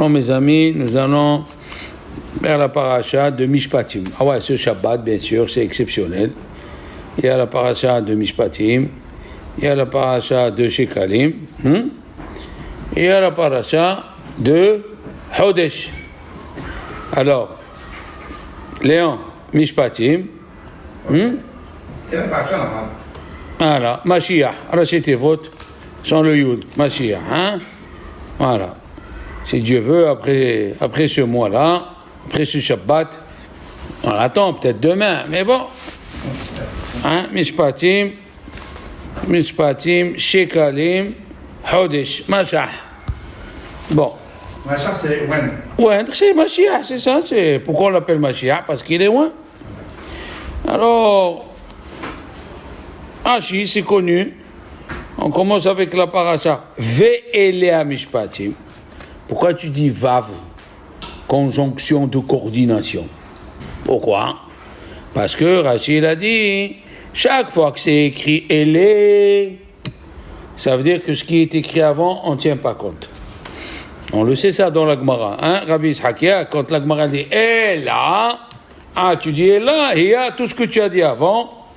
Alors mes amis, nous allons vers la paracha de Mishpatim. Ah ouais, ce Shabbat, bien sûr, c'est exceptionnel. Il y a la paracha de Mishpatim, il y a la paracha de Shekalim, et il y a la paracha de Chodesh. Alors, Léon, Mishpatim, voilà, Mashiach, rachetez votre, sans le Yud, Mashiach, hein? Voilà. Si Dieu veut, après ce mois-là, après ce Shabbat, on l'attend peut-être demain, mais bon. Hein? Mishpatim, Shekalim, Chodesh, Mashiach. Bon. Mashiach, c'est when? Ouais, c'est Mashiach, c'est ça. C'est pourquoi on l'appelle Mashiach? Parce qu'il est loin. Alors, Rashi, c'est connu. On commence avec la paracha. Ve'elea Mishpatim. Pourquoi tu dis Vav? Conjonction de coordination. Pourquoi? Parce que Rachid a dit, chaque fois que c'est écrit Elé, ça veut dire que ce qui est écrit avant, on ne tient pas compte. On le sait ça dans la Gemara. Hein? Rabbi Ishakia, quand la Gemara dit Ela, tu dis Ela, il y a tout ce que tu as dit avant.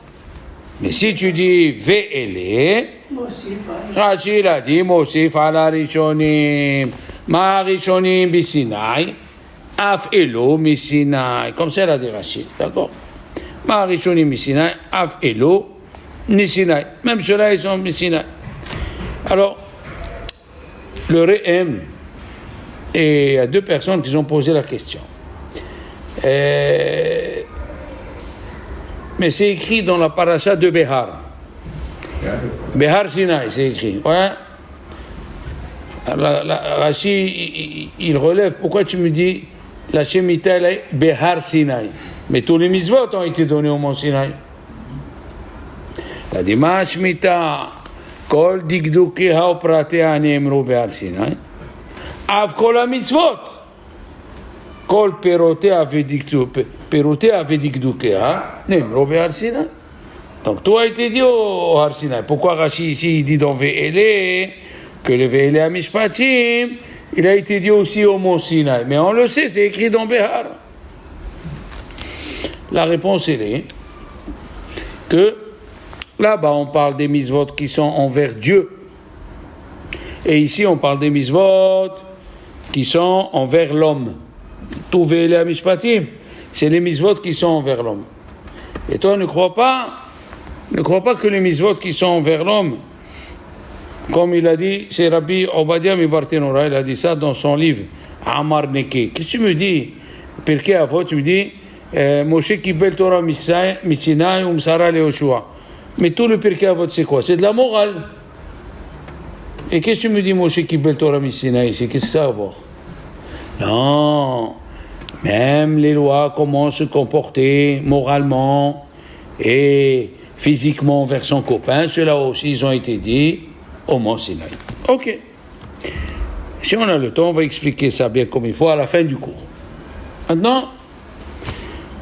Mais si tu dis Ve'elé, Rachid a dit Mosif ala Rishonim. Ma Rishonim bisinai, af elo misinai. Comme ça, elle a dit Rachid, d'accord? Ma Rishonim bisinai, af elo misinai. Même ceux-là, ils sont misinai. Alors, le Re'em, et il y a deux personnes qui ont posé la question. Mais c'est écrit dans la paracha de Behar. Behar Sinai, c'est écrit. Ouais. Rashi, il relève, pourquoi tu me dis la Shemitah elle est Behar Sinai? Mais tous les mitzvot ont été donnés au mont Sinai. La Dima Shemitah, Kol Digdukeha ou Pratea Neemru Behar Sinai, Av Kol HaMitzvot, Kol Perotea Vedigdukeha Neemru Behar Sinai. Donc tout a été dit au Har Sinai. Pourquoi Rashi ici il dit dans Ve'elé que le Ve'elé à Mishpatim, il a été dit aussi au mont Sinaï. Mais on le sait, c'est écrit dans Behar. La réponse est que là-bas, on parle des mitzvot qui sont envers Dieu. Et ici, on parle des mitzvot qui sont envers l'homme. Tout Ve'elé à Mishpatim, c'est les mitzvot qui sont envers l'homme. Et toi, ne crois pas que les mitzvot qui sont envers l'homme, comme il a dit, c'est Rabbi Obadia Mibartenora, il a dit ça dans son livre Amar Neke. Qu'est-ce que tu me dis? Pirkei Avot, tu me dis Moshe Kibel Torah Mitzinaï Umsara Leoshua. Mais tout le Pirkei Avot, c'est quoi? C'est de la morale. Et qu'est-ce que tu me dis Moshe Kibel Torah Mitzinaï? C'est qu'est-ce que ça a à voir? Non, même les lois, comment se comporter moralement et physiquement vers son copain, ceux-là aussi, ils ont été dit au mont Sinaï. Ok. Si on a le temps, on va expliquer ça bien comme il faut à la fin du cours. Maintenant,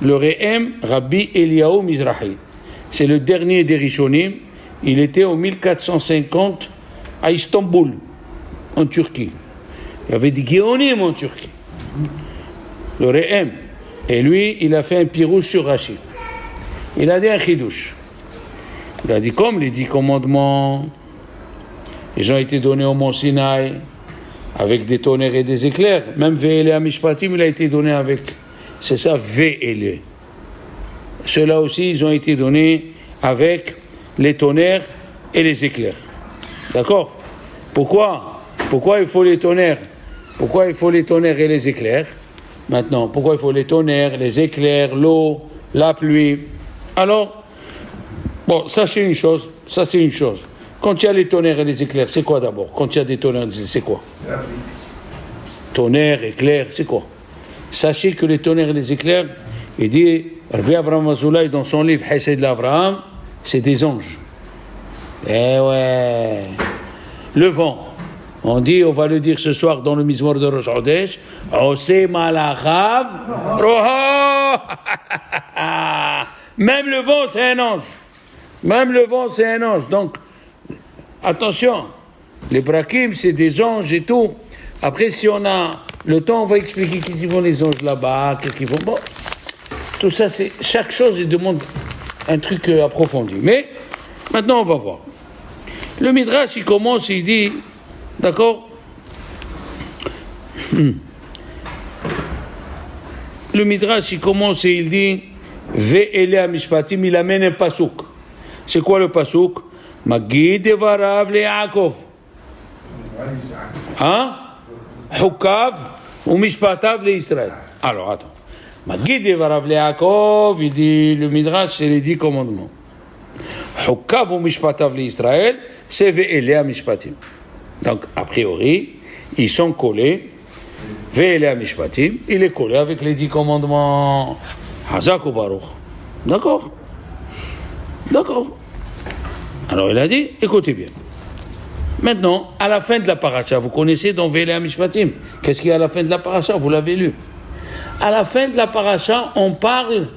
le Re'em, Rabbi Eliyahu Mizrahi. C'est le dernier des Rishonim. Il était en 1450 à Istanbul, en Turquie. Il y avait des Géonim en Turquie. Le Re'em. Et lui, il a fait un pirouche sur Rashi. Il a dit un chidouche. Il a dit comme les 10 commandements, ils ont été donnés au mont Sinaï avec des tonnerres et des éclairs. Même Ve'elé à Mishpatim, il a été donné avec, c'est ça, Ve'elé. Ceux-là aussi, ils ont été donnés avec les tonnerres et les éclairs. D'accord? Pourquoi il faut les tonnerres? Pourquoi il faut les tonnerres et les éclairs? Maintenant, pourquoi il faut les tonnerres, les éclairs, l'eau, la pluie? Alors, bon, ça c'est une chose. Quand il y a les tonnerres et les éclairs, c'est quoi d'abord? Quand il y a des tonnerres, c'est quoi? Tonnerres, éclairs, c'est quoi? Sachez que les tonnerres et les éclairs, il dit, Rabbi Abraham Azoulay dans son livre Hesed l'Avraham, c'est des anges. Eh ouais. Le vent. On va le dire ce soir dans le Mizmor de Rosh Chodesh, Ose Malachav Roha. Même le vent, c'est un ange. Donc, attention, les brakim, c'est des anges et tout. Après, si on a Le temps, on va expliquer qu'est-ce qu'ils font les anges là-bas, qu'est-ce qu'ils font. Bon, tout ça, c'est chaque chose, il demande un truc approfondi. Mais maintenant, on va voir. Le Midrash, il commence, il dit, d'accord. Le Midrash, il commence et il dit, Ve'ele mishpatim, il amène un pasouk. C'est quoi le pasouk? Magid devarav le Yaakov. Hein? Hukav ou mishpatav le Israël. Alors, attends. Magid devarav le Yaakov, il dit, le Midrash, c'est les 10 commandements. Hukav ou mishpatav le Israël, c'est Ve'ele mishpatim. Donc, a priori, ils sont collés. Ve'ele mishpatim, il est collé avec les 10 commandements. Hazak ou Baruch. D'accord? D'accord. Alors il a dit, écoutez bien. Maintenant, à la fin de la paracha, vous connaissez dans Ve'ele mishpatim. Qu'est-ce qu'il y a à la fin de la paracha? Vous l'avez lu. À la fin de la paracha, on parle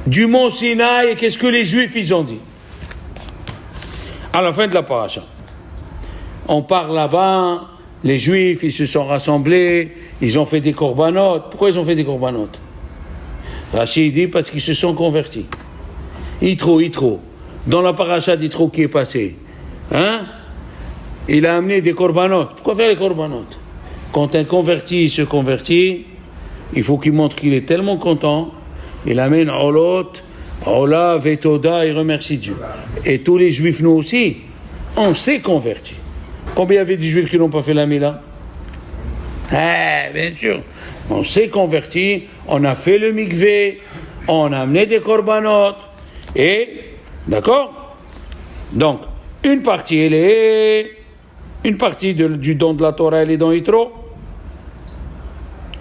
du mont Sinaï et qu'est-ce que les Juifs ils ont dit. À la fin de la paracha. On parle là-bas, les Juifs, ils se sont rassemblés, ils ont fait des corbanotes. Pourquoi ils ont fait des corbanotes? Rachid dit parce qu'ils se sont convertis. Yitro. Dans la paracha d'Yitro qui est passée, hein? Il a amené des corbanotes. Pourquoi faire les corbanotes? Quand un converti se convertit, il faut qu'il montre qu'il est tellement content, il amène Olot, Ola, Vetoda, il remercie Dieu. Et tous les Juifs, nous aussi, on s'est convertis. Combien y avait de Juifs qui n'ont pas fait la Mila? Bien sûr. On s'est convertis, on a fait le mikvé, on a amené des corbanotes, et, d'accord? Donc, une partie, du don de la Torah, elle est dans Yitro.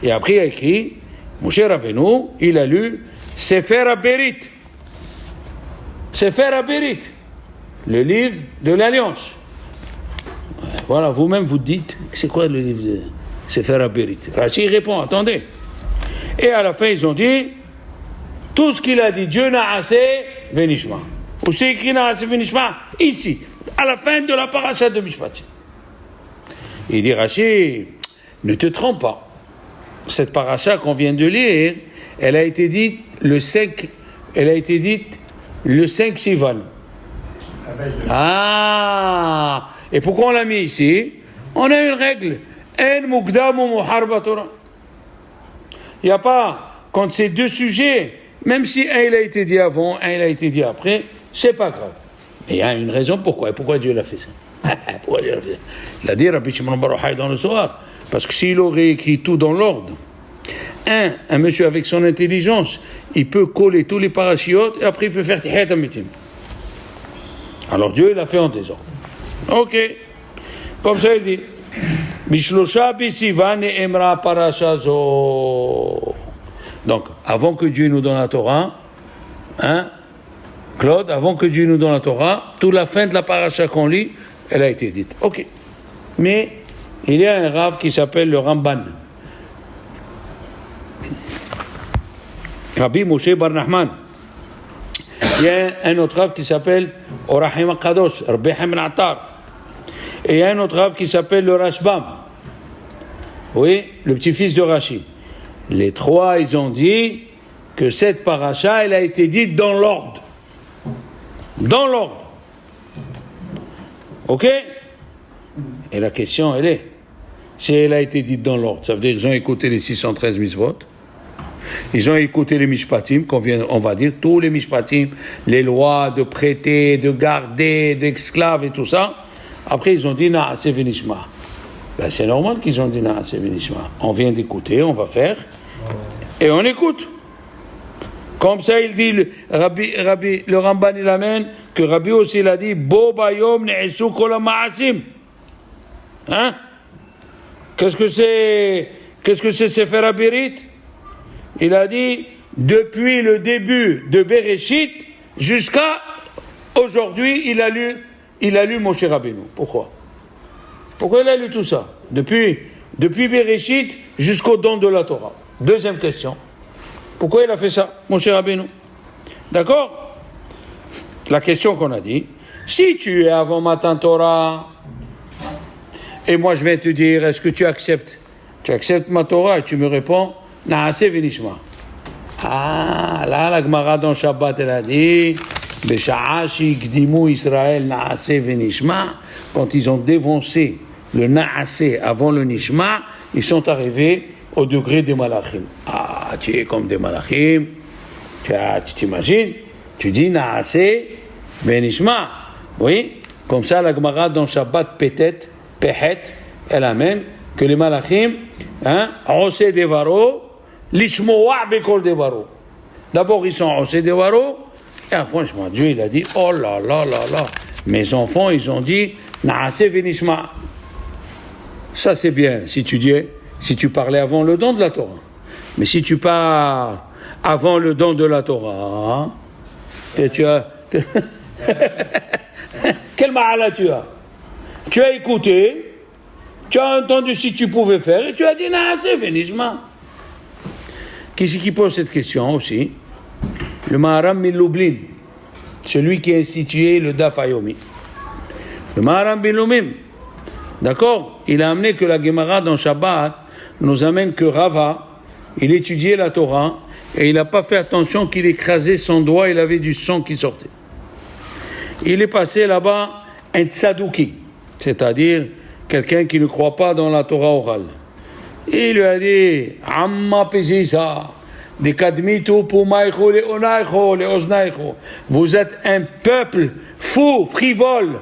Et après, il a écrit, Moshe Rabbeinu, il a lu Sefer HaBerit. Sefer HaBerit, le livre de l'Alliance. Voilà, vous-même vous dites, c'est quoi le livre de Sefer HaBerit? Rachi répond, attendez. Et à la fin, ils ont dit, tout ce qu'il a dit, Dieu n'a assez, Venishma. Où c'est écrit n'a assez, Venishma? Ici, à la fin de la paracha de Mishpat. Il dit, Rachi, ne te trompe pas. Cette paracha qu'on vient de lire, elle a été dite le 5 Sivan. Ah! Et pourquoi on l'a mis ici? On a une règle. En mukdam ou muharba Torah. Il n'y a pas, quand c'est deux sujets, même si un il a été dit avant, un il a été dit après, c'est pas grave. Mais il y a une raison pourquoi. Et pourquoi Dieu l'a fait ça? Pourquoi Dieu l'a fait ça? Il a dit Rabbi Shimon Bar Yochai dans le Zohar. Parce que s'il aurait écrit tout dans l'ordre, un monsieur avec son intelligence, il peut coller tous les parachiotes et après il peut faire Tihiyat HaMetim. Alors Dieu il a fait en désordre. Ok. Comme ça il dit Bishlosha bisivan et emra parashazo. Donc, avant que Dieu nous donne la Torah, hein, Claude, avant que Dieu nous donne la Torah, toute la fin de la paracha qu'on lit, elle a été dite. Ok. Mais il y a un Rav qui s'appelle le Ramban. Rabbi Moshe Bar Nachman. Il y a un autre Rav qui s'appelle Orahim HaKadosh, Rabbi Haim Attar. Et il y a un autre Rav qui s'appelle le Rashbam. Oui, le petit-fils de Rashi. Les trois, ils ont dit que cette paracha, elle a été dite dans l'ordre. Dans l'ordre. Ok? Et la question, elle est, si elle a été dite dans l'ordre, ça veut dire qu'ils ont écouté les 613 mitzvot, ils ont écouté les mishpatim, on va dire tous les mishpatim, les lois de prêter, de garder, d'esclaves et tout ça. Après, ils ont dit, Na'aseh v'nishma. Ben, c'est normal qu'ils ont dit, Na'aseh v'nishma. On vient d'écouter, on va faire, et on écoute. Comme ça, il dit, le Ramban, il amène, que Rabbi aussi, il a dit, Bo bayom ne'esu kol ha'ma'asim. Hein? Qu'est-ce que c'est Sefer HaBerit? Il a dit, depuis le début de Bereshit jusqu'à aujourd'hui, il a lu Moshe Rabbeinu. Pourquoi il a lu tout ça? Depuis Bereshit jusqu'au don de la Torah. Deuxième question. Pourquoi il a fait ça, Moshe Rabbeinu? D'accord? La question qu'on a dit, si tu es avant Matan Torah, et moi je vais te dire, est-ce que tu acceptes tu acceptes ma Torah et tu me réponds, Naaseh Venishma. Ah, là, la Gemara dans Shabbat, elle a dit, Besha'a shikdimu Israël Naaseh Venishma, quand ils ont dévancé le Naaseh avant le Nishma, ils sont arrivés au degré des Malachim. Ah, tu es comme des Malachim, tu t'imagines, tu dis Naaseh Venishma. Oui, comme ça, la Gemara dans Shabbat Pehet, elle amène que les Malachim, Oseh Devaro, Lishmoa Bekol Devaro. D'abord, ils sont Oseh Devaro, et après, Dieu, il a dit, oh là là là là, mes enfants, ils ont dit, Naaseh Venishma. Ça, c'est bien, si tu parlais avant le don de la Torah. Mais si tu parles avant le don de la Torah, que tu as... Quel ma'ala tu as? Tu as écouté, tu as entendu si tu pouvais faire, et tu as dit, Naaseh Venishma. Qui c'est qui pose cette question aussi? Le Maharam Milublin, celui qui a institué le Daf Hayomi. Le Maharam Milublin, d'accord? Il a amené que la Gemara dans Shabbat nous amène que Rava, il étudiait la Torah et il n'a pas fait attention qu'il écrasait son doigt, il avait du sang qui sortait. Il est passé là-bas un tzadouki, c'est-à-dire quelqu'un qui ne croit pas dans la Torah orale. Il lui a dit, Amma Pesisa, de Kadmitu Pumaïcho le Onaïcho le Oznaïcho. Vous êtes un peuple fou, frivole.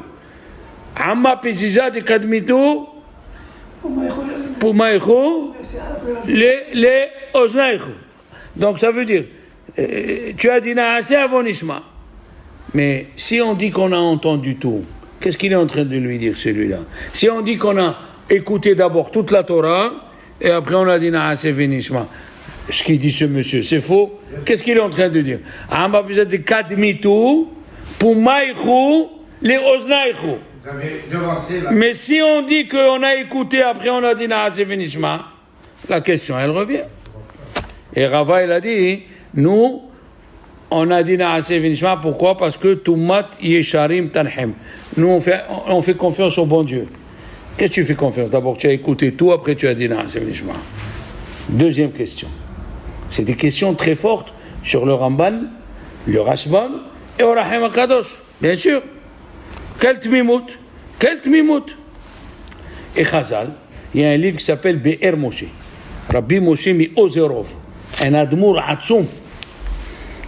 Amma Pesisa de Kadmitu Pumaïcho le Oznaïcho. Donc ça veut dire, tu as dit Naaseh avant Nishma. Mais si on dit qu'on a entendu tout, qu'est-ce qu'il est en train de lui dire celui-là? Si on dit qu'on a écouté d'abord toute la Torah, et après on a dit Naaseh Venishma, ce qu'il dit ce monsieur, c'est faux. Qu'est-ce qu'il est en train de dire? Mais si on dit qu'on a écouté, après on a dit Naaseh Venishma, la question elle revient. Et Rava il a dit, nous on a dit Naaseh Venishma, pourquoi? Parce que Tumat Yesharim Tanhem. Nous on fait confiance au bon Dieu. Qu'est-ce que tu fais confiance? D'abord tu as écouté tout, après tu as dit Naaseh Venishma. Deuxième question. C'est des questions très fortes sur le Ramban, le Rashban et au Rahim HaKadosh. Bien sûr. Quel tmimout? Et Chazal, il y a un livre qui s'appelle Be'er Moshe. Rabbi Moshe mi Ozerov. Un admour Atsoum.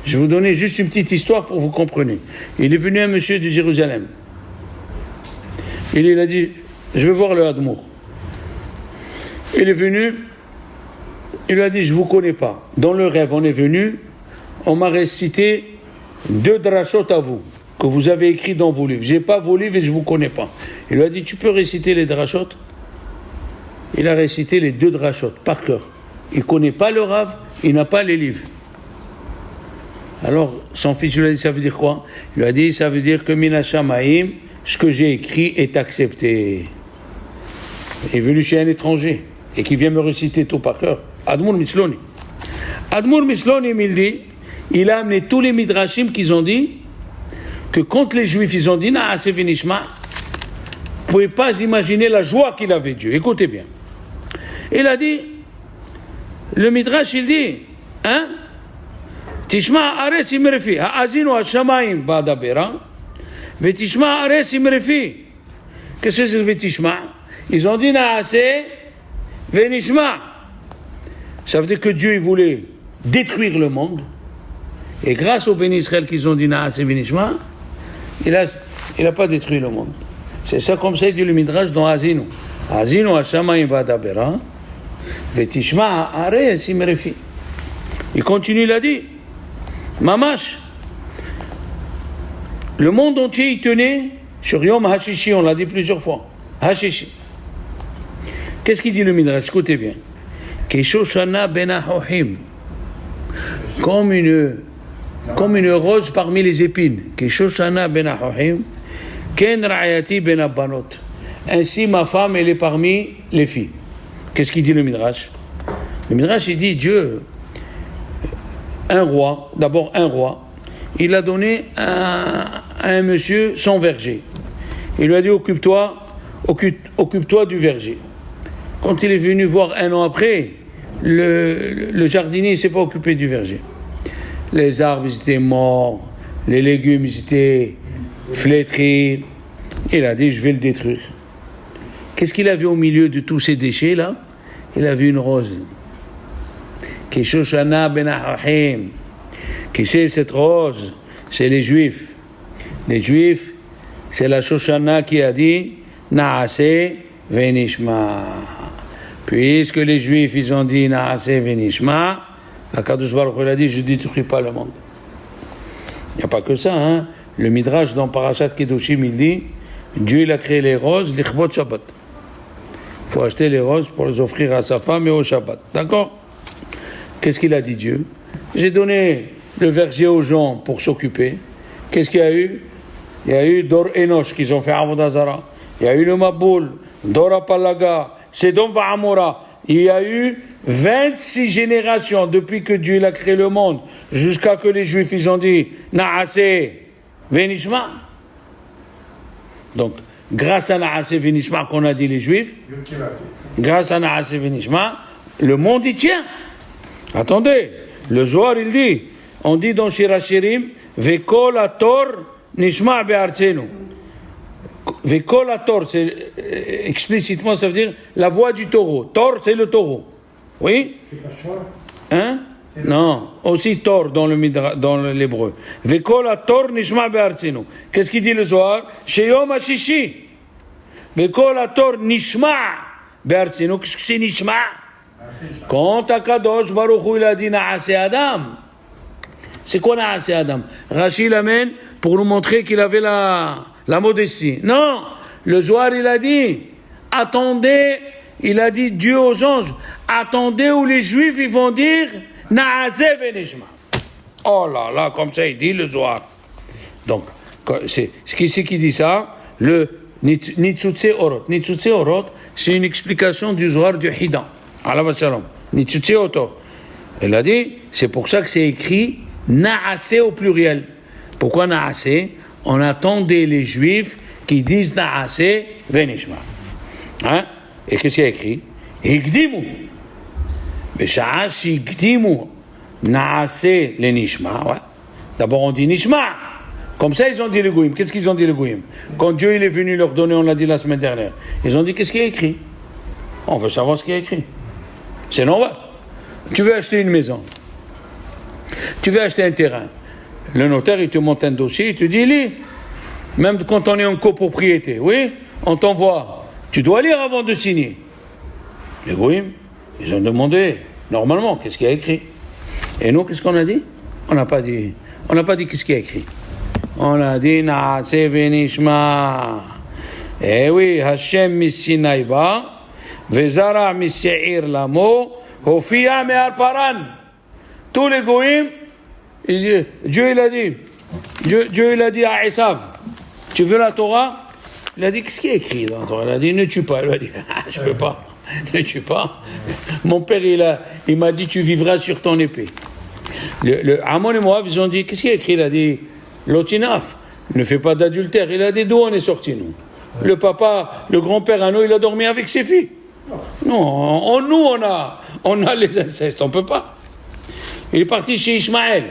Je vais vous donner juste une petite histoire pour que vous compreniez. Il est venu un monsieur de Jérusalem. Il a dit, je vais voir le admour. Il est venu, il lui a dit, je ne vous connais pas. Dans le rêve, on est venu, on m'a récité 2 drachot à vous, que vous avez écrit dans vos livres. Je n'ai pas vos livres et je ne vous connais pas. Il lui a dit, tu peux réciter les drachot? Il a récité les 2 drachot par cœur. Il ne connaît pas le Rav, il n'a pas les livres. Alors, son fils lui a dit, ça veut dire quoi? Il lui a dit, ça veut dire que Mina Shamaim, ce que j'ai écrit est accepté. Il est venu chez un étranger et qui vient me réciter tout par cœur. Admour Misloni. Admour Misloni, il dit, il a amené tous les midrashim qu'ils ont dit que quand les juifs ils ont dit Naaseh Venishma, vous ne pouvez pas imaginer la joie qu'il avait Dieu. Écoutez bien. Il a dit, le midrash il dit, Tishma ares imrefi, ha'azinu ha'shamayim ba'adabera, ve'tishma ares imrefi. Qu'est-ce que c'est ve'tishma? Ils ont dit Naaseh Venishma. Ça veut dire que Dieu il voulait détruire le monde. Et grâce aux bénis Israël qu'ils ont dit Naaseh Venishma, il a pas détruit le monde. C'est ça comme ça il dit le Midrash dans Azinu. Azinu ha'shamayim ba'adabera, ve'tishma ares imrefi. Il continue, il a dit, Mamash, le monde entier il tenait sur Yom HaShishi, on l'a dit plusieurs fois. HaShishi. Qu'est-ce qu'il dit le Midrash? Écoutez bien. Keshoshana ben Ahohim. Comme une rose parmi les épines. Keshoshana ben Ahohim. Ken Ra'ayati ben Abanot. Ainsi ma femme elle est parmi les filles. Qu'est-ce qu'il dit le Midrash? Le Midrash il dit Dieu, un roi, il a donné à un monsieur son verger. Il lui a dit occupe-toi du verger. Quand il est venu voir 1 an après, le jardinier ne s'est pas occupé du verger. Les arbres ils étaient morts, les légumes ils étaient flétris. Il a dit, je vais le détruire. Qu'est-ce qu'il a vu au milieu de tous ces déchets là? Il a vu une rose. Qui Shoshana ben Ahim. Qui c'est cette rose? C'est les Juifs. Les Juifs, c'est la Shoshana qui a dit Naase venishma. Puisque les Juifs ils ont dit Naase venishma, Akadosh Baruch Hu a dit je ne détruis pas le monde. Il n'y a pas que ça, hein. Le Midrash dans Parashat Kedoshim il dit Dieu il a créé les roses l'Ichbot Shabbat. Il faut acheter les roses pour les offrir à sa femme et au Shabbat. D'accord? Qu'est-ce qu'il a dit Dieu? J'ai donné le verger aux gens pour s'occuper. Qu'est-ce qu'il y a eu? Il y a eu Dor Enosh qui ont fait Avodah Zara. Il y a eu le Maboul, Dora Palaga, Sedom Va'amora. Il y a eu 26 générations depuis que Dieu a créé le monde jusqu'à que les Juifs ils ont dit Naase Venishma. Donc, grâce à Naase Venishma qu'on a dit les Juifs, grâce à Naase Venishma, le monde y tient. Attendez, le Zohar il dit, on dit dans Shir HaShirim, Vekol Ator Nishma Be'artzenu. Vekol Ator, c'est explicitement ça veut dire la voix du taureau. Tor, c'est le taureau. Oui? C'est pas Shor? Hein? Non, aussi Tor dans l'hébreu. Vekol Ator Nishma Be'artzenu. Qu'est-ce qu'il dit le Zohar? Sheyom HaShishi. Vekol Ator Nishma Be'artzenu. Qu'est-ce que c'est Nishma? Quand Akadosh Baruch Hu il a dit Naase Adam, c'est quoi Naase Adam? Rashi l'amène pour nous montrer qu'il avait la modestie. Non, le Zohar il a dit attendez, il a dit Dieu aux anges, attendez où les Juifs ils vont dire Naase Venishma. Oh là là, comme ça il dit le Zohar. Donc, c'est qui dit ça? Le Nitzutze Orot. Nitzutze Orot, c'est une explication du Zohar du Hidan. Elle a dit, c'est pour ça que c'est écrit Naase au pluriel. Pourquoi Naase? On attendait les Juifs qui disent Naase Venishma. Hein? Et qu'est-ce qu'il y a écrit? Higdimu. Beshash Higdimu. Naase le Nishma. Ouais. D'abord on dit Nishma. Comme ça ils ont dit le Goïm. Qu'est-ce qu'ils ont dit le Goïm? Quand Dieu il est venu leur donner, on l'a dit la semaine dernière, ils ont dit qu'est-ce qu'il y a écrit? On veut savoir ce qu'il y a écrit. C'est normal. Tu veux acheter une maison. Tu veux acheter un terrain. Le notaire, il te monte un dossier, il te dit, lis. Même quand on est en copropriété, oui, on t'envoie. Tu dois lire avant de signer. Les Goïm, ils ont demandé, normalement, qu'est-ce qu'il y a écrit. Et nous, qu'est-ce qu'on a dit? On n'a pas dit qu'est-ce qu'il y a écrit. On a dit, Naase Venishma. Eh oui, Hashem Missinai ba. Vezara Miseir Lamo, Hofia Me'ar Paran. Tous les goïms, Dieu il a dit à Esav, tu veux la Torah? Il a dit, qu'est-ce qui est écrit dans la Torah? Il a dit, ne tue pas. Il a dit, je peux pas, ne tue pas. Mon père, il m'a dit, tu vivras sur ton épée. Amon et Moab, ils ont dit, qu'est-ce qui est écrit? Il a dit, Lotinaf, ne fais pas d'adultère. Il a dit, d'où on est sortis, nous? Le papa, le grand-père à nous, il a dormi avec ses filles. Non, nous on a les incestes, on peut pas. Il est parti chez Ishmaël.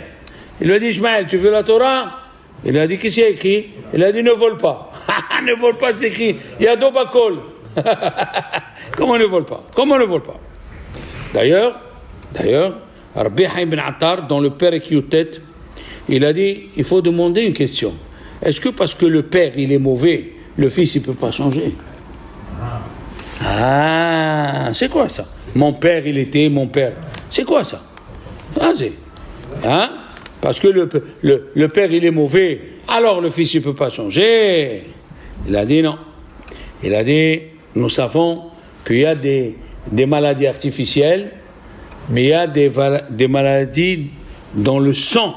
Il lui a dit, Ishmaël, tu veux la Torah? Il a dit, qu'est-ce qu'il y a écrit? Il a dit, ne vole pas. Ne vole pas, c'est écrit. Il y a Dobakol. Comment ne vole pas? D'ailleurs, Rabbi Haïm ben Attar, dans le Père Ekyutet, il a dit, il faut demander une question. Est-ce que parce que le père, il est mauvais, le fils, il peut pas changer? Ah, c'est quoi ça? Mon père, il était mon père. C'est quoi ça? Parce que le père, il est mauvais, alors le fils, il ne peut pas changer. Il a dit non. Il a dit, nous savons qu'il y a des maladies artificielles, mais il y a des maladies dans le sang.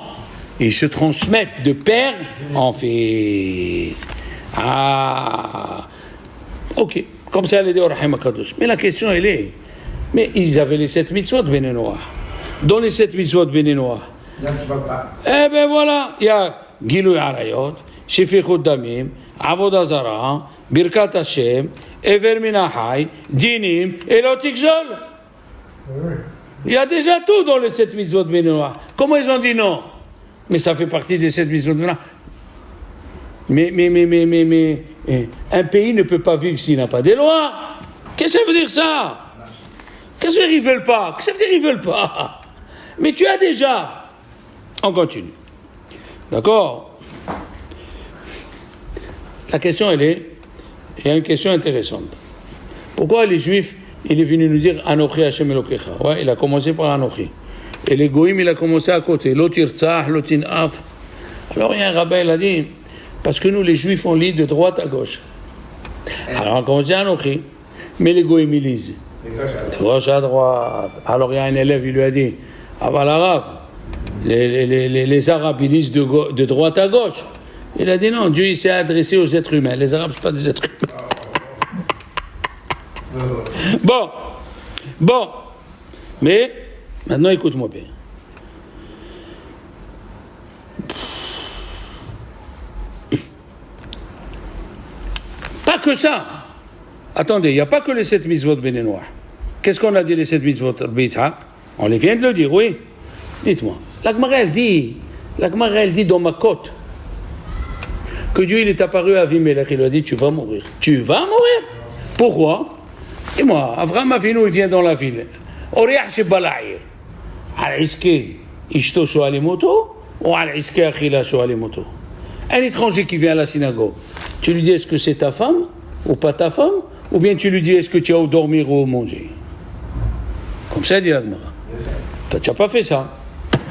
Ils se transmettent de père en fils. Ah, ok. Comme ça, elle est dit au Rahim HaKadosh. Mais la question, elle est, mais ils avaient les 7 mitzvot Bnei Noach. Dans les 7 mitzvot Bnei Noach, eh ben voilà, il y a Gilui Arayot, Shefichut Damim, Avodah Zara, Birkat Hashem, Ever Minachai, Dinim et Lotikzol. Il y a déjà tout dans les 7 mitzvot bénénois. Comment ils ont dit non? Mais ça fait partie des 7 mitzvot bénénois. Mais, un pays ne peut pas vivre s'il n'a pas des lois. Qu'est-ce que ça veut dire ça? Qu'est-ce que ça veut dire ils veulent pas? Qu'est-ce que ça veut dire ils veulent pas? Mais tu as déjà. On continue. D'accord? La question, il y a une question intéressante. Pourquoi les Juifs, il est venu nous dire Anochi Hashem Elokecha? Ouais, il a commencé par Anochi. Et les Goïm, il a commencé à côté. Lotirtzah, Lotinaf. Alors il y a un rabbin, il a dit, parce que nous, les Juifs, on lit de droite à gauche. Alors on a commencé à Anochi. Mais les Goïm, ils lisent de gauche à droite. Alors il y a un élève, il lui a dit, ah bah l'arabe, les Arabes, ils lisent de droite à gauche. Il a dit non, Dieu il s'est adressé aux êtres humains. Les Arabes, ce pas des êtres humains. Bon. Mais, maintenant écoute-moi bien. Pas que ça. Attendez, il n'y a pas que les 7 mitzvot bénénois. Qu'est-ce qu'on a dit les 7 mitzvot B'Yitzhak? On les vient de le dire, oui. Dites-moi. La Gemara, elle dit dans ma côte que Dieu il est apparu à Avimelech, il lui a dit tu vas mourir. Tu vas mourir? Pourquoi? Et moi, Avraham Avinu, il vient dans la ville. Oriach chez Balaïr. Al-Iske, Ishto Shoalimoto, ou Al-Iske Achila Shoalimoto. Un étranger qui vient à la synagogue, tu lui dis est-ce que c'est ta femme ou pas ta femme? Ou bien tu lui dis est-ce que tu as au dormir ou au manger? Comme ça, dit la Gemara. Toi, tu n'as pas fait ça.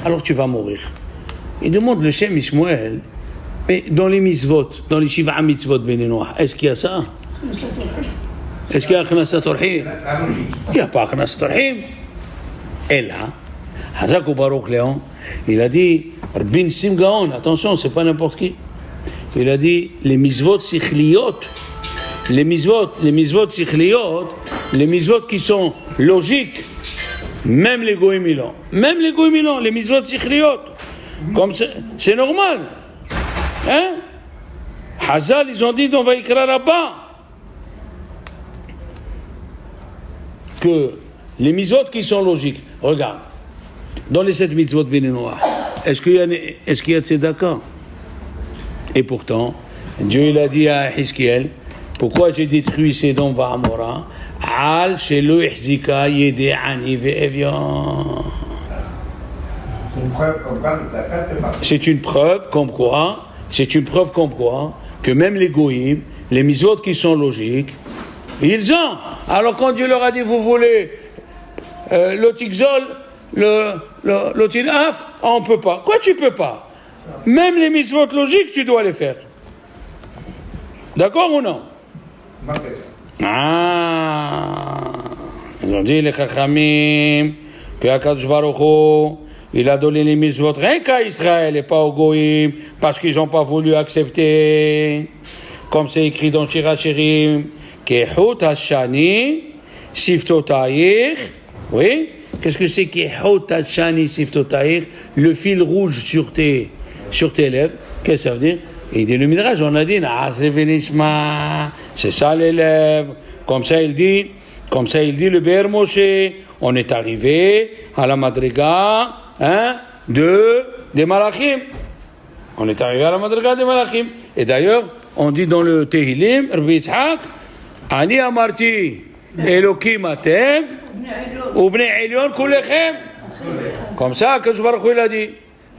Alors tu vas mourir. Il demande le Shem Ishmael, mais dans les mitzvot, dans les Shiva mitzvot bénénois, est-ce qu'il y a ça? Est-ce qu'il y a Akhnasat Orhim? Il n'y a pas Akhnasat Orhim. Et là, Hazak ou Baruch Léon, il a dit, Rabbi Sim Gaon, attention, c'est pas n'importe qui. Il a dit, les mitzvot sichliot, les mitzvot sichliot, les mitzvot qui sont logiques, même les goïmilons, les mitzvot sichliot, comme c'est normal. Hein? Hazal, ils ont dit dans Vaikra Rabbah que les mitzvot qui sont logiques, regarde, dans les 7 mitzvot bénénois, est-ce qu'il y a tzedaka? Et pourtant, Dieu il a dit à Hiskiel, pourquoi j'ai détruit Sédom Va'amora? Al shelo ihzika yede ani ve'evian. C'est une preuve comme quoi que même les goïms, les mitzvot qui sont logiques, ils ont. Alors quand Dieu leur a dit vous voulez l'otikzol, l'otinaf, on peut pas. Quoi tu peux pas? Même les mitzvot logiques tu dois les faire. D'accord ou non? Ils ont dit les chachamim que Akadosh Baruch Hu il a donné les mitzvot rien qu'à Israël et pas aux goïm parce qu'ils n'ont pas voulu accepter, comme c'est écrit dans Shir HaShirim, Kehut Hashani Siftotayir. Oui, qu'est-ce que c'est Kehut Hashani Siftotayir? Le fil rouge sur tes lèvres. Qu'est-ce que ça veut dire? Et il dit le Midrash, on a dit c'est Venishma, c'est ça les lèvres. Comme ça il dit le Be'er Moshe, on est arrivé à la madriga des Malachim. On est arrivé à la madriga des Malachim. Et d'ailleurs, on dit dans le Tehillim, Rabbi Yitzhak, Ani amarti Elokim atem, ubnei Elyon kulechem. Comme ça, que Baruch Hu a dit,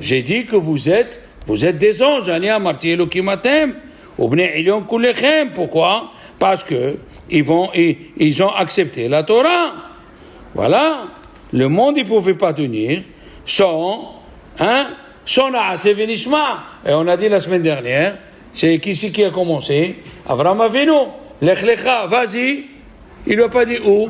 j'ai dit que vous êtes des anges. Ani amarti Elokim atem, ubnei Elyon kulechem. Pourquoi? Parce que ils ont accepté la Torah. Voilà. Le monde, il ne pouvait pas tenir son Na'aseh Venishma. Et on a dit la semaine dernière, c'est qui a commencé? Avraham Avinu. Lech lecha, vas-y. Il ne lui a pas dit où,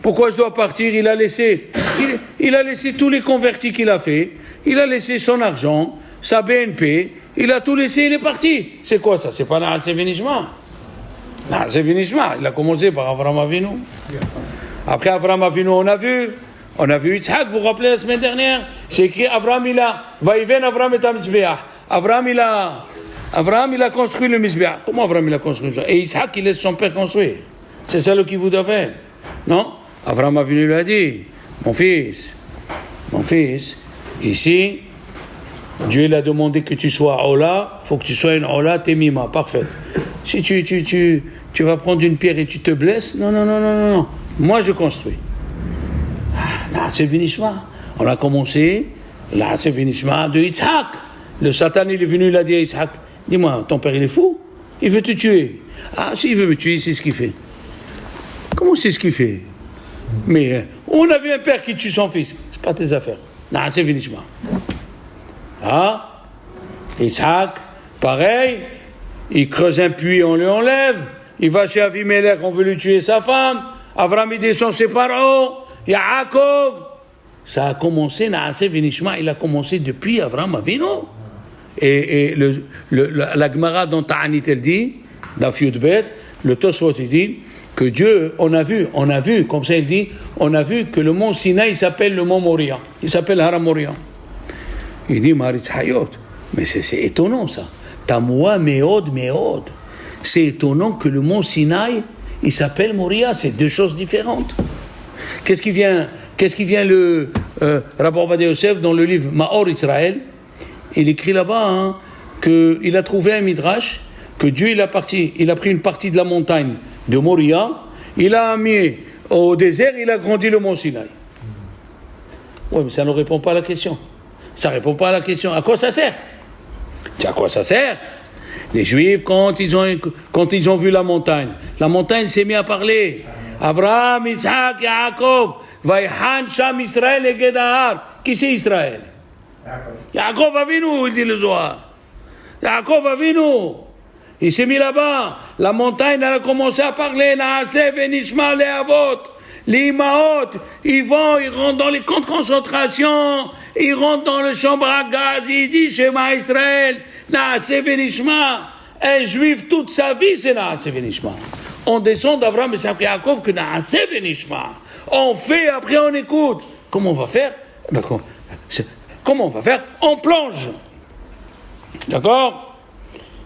pourquoi je dois partir. Il a laissé tous les convertis qu'il a fait. Il a laissé son argent, sa BNP. Il a tout laissé, il est parti. C'est quoi ça? C'est pas Na'aseh Venishma. Na'aseh Venishma. Il a commencé par Avraham Avinu. Après Avraham Avinu, on a vu Yitzhak, vous vous rappelez la semaine dernière? C'est écrit Avraham il a, Vaïven Avraham et Amizbeah. Avraham il a Abraham, il a construit le Mizbeach. Comment Abraham, il a construit ça? Et Isaac, il laisse son père construire. C'est ça le kibbutz d'Avel. Non? Abraham a venu lui a dit, mon fils, ici, Dieu il a demandé que tu sois Ola, il faut que tu sois une Ola Temima, parfaite. Si tu vas prendre une pierre et tu te blesses, non. Moi, je construis. Là, c'est le finissement. On a commencé, là, c'est le finissement de Yitzhak. Le Satan, il est venu, il a dit à Yitzhak, dis-moi, ton père, il est fou? Il veut te tuer. Ah, s'il veut me tuer, c'est ce qu'il fait. Comment c'est ce qu'il fait? Mais on a vu un père qui tue son fils. C'est pas tes affaires. Non, c'est le finissement. Ah, Yitzhak, pareil, il creuse un puits, on lui enlève. Il va chez Avimelech, on veut lui tuer sa femme. Avraham, il descend ses parents. Yaakov. Ça a commencé, Naaseh Venishma, il a commencé depuis Avraham Avinu. Et la Gemara dans Ta'anit, elle dit, dans Yudbet, le Tosfot, il dit que Dieu, on a vu, comme ça il dit, on a vu que le mont Sinaï, il s'appelle le mont Moria. Il s'appelle Haram Moria. Il dit, Maritz Hayot, mais c'est étonnant ça. Tamoua Meod. C'est étonnant que le mont Sinaï, il s'appelle Moria, c'est deux choses différentes. Qu'est-ce qui vient le Rabbi Ovadia Yosef dans le livre Maor Israël? Il écrit là-bas qu'il a trouvé un midrash, que Dieu il a pris une partie de la montagne de Moria, il a mis au désert, il a grandi le mont Sinaï. Oui, mais ça ne répond pas à la question. Ça ne répond pas à la question. À quoi ça sert? À quoi ça sert? Les Juifs, quand ils ont vu la montagne s'est mise à parler. Abraham, Isaac, Yaakov, Vaïhan, Sham, Israël et Gedahar. Qui c'est Israël? Yaakov Avinu, il dit le Zohar. Yaakov Avinu. Il s'est mis là-bas. La montagne, elle a commencé à parler. Naaseh Venishma Leavot. Les Imaot, ils rentrent dans les camps de concentration, ils rentrent dans le chambre à gaz, ils disent Shema Israël, Naaseh Venishma. Un juif, toute sa vie, c'est Naaseh Venishma. On descend d'Abraham et Yaakov que Naaseh Venishma. On fait, après on écoute. Comment on va faire? Comment on va faire? On plonge. D'accord?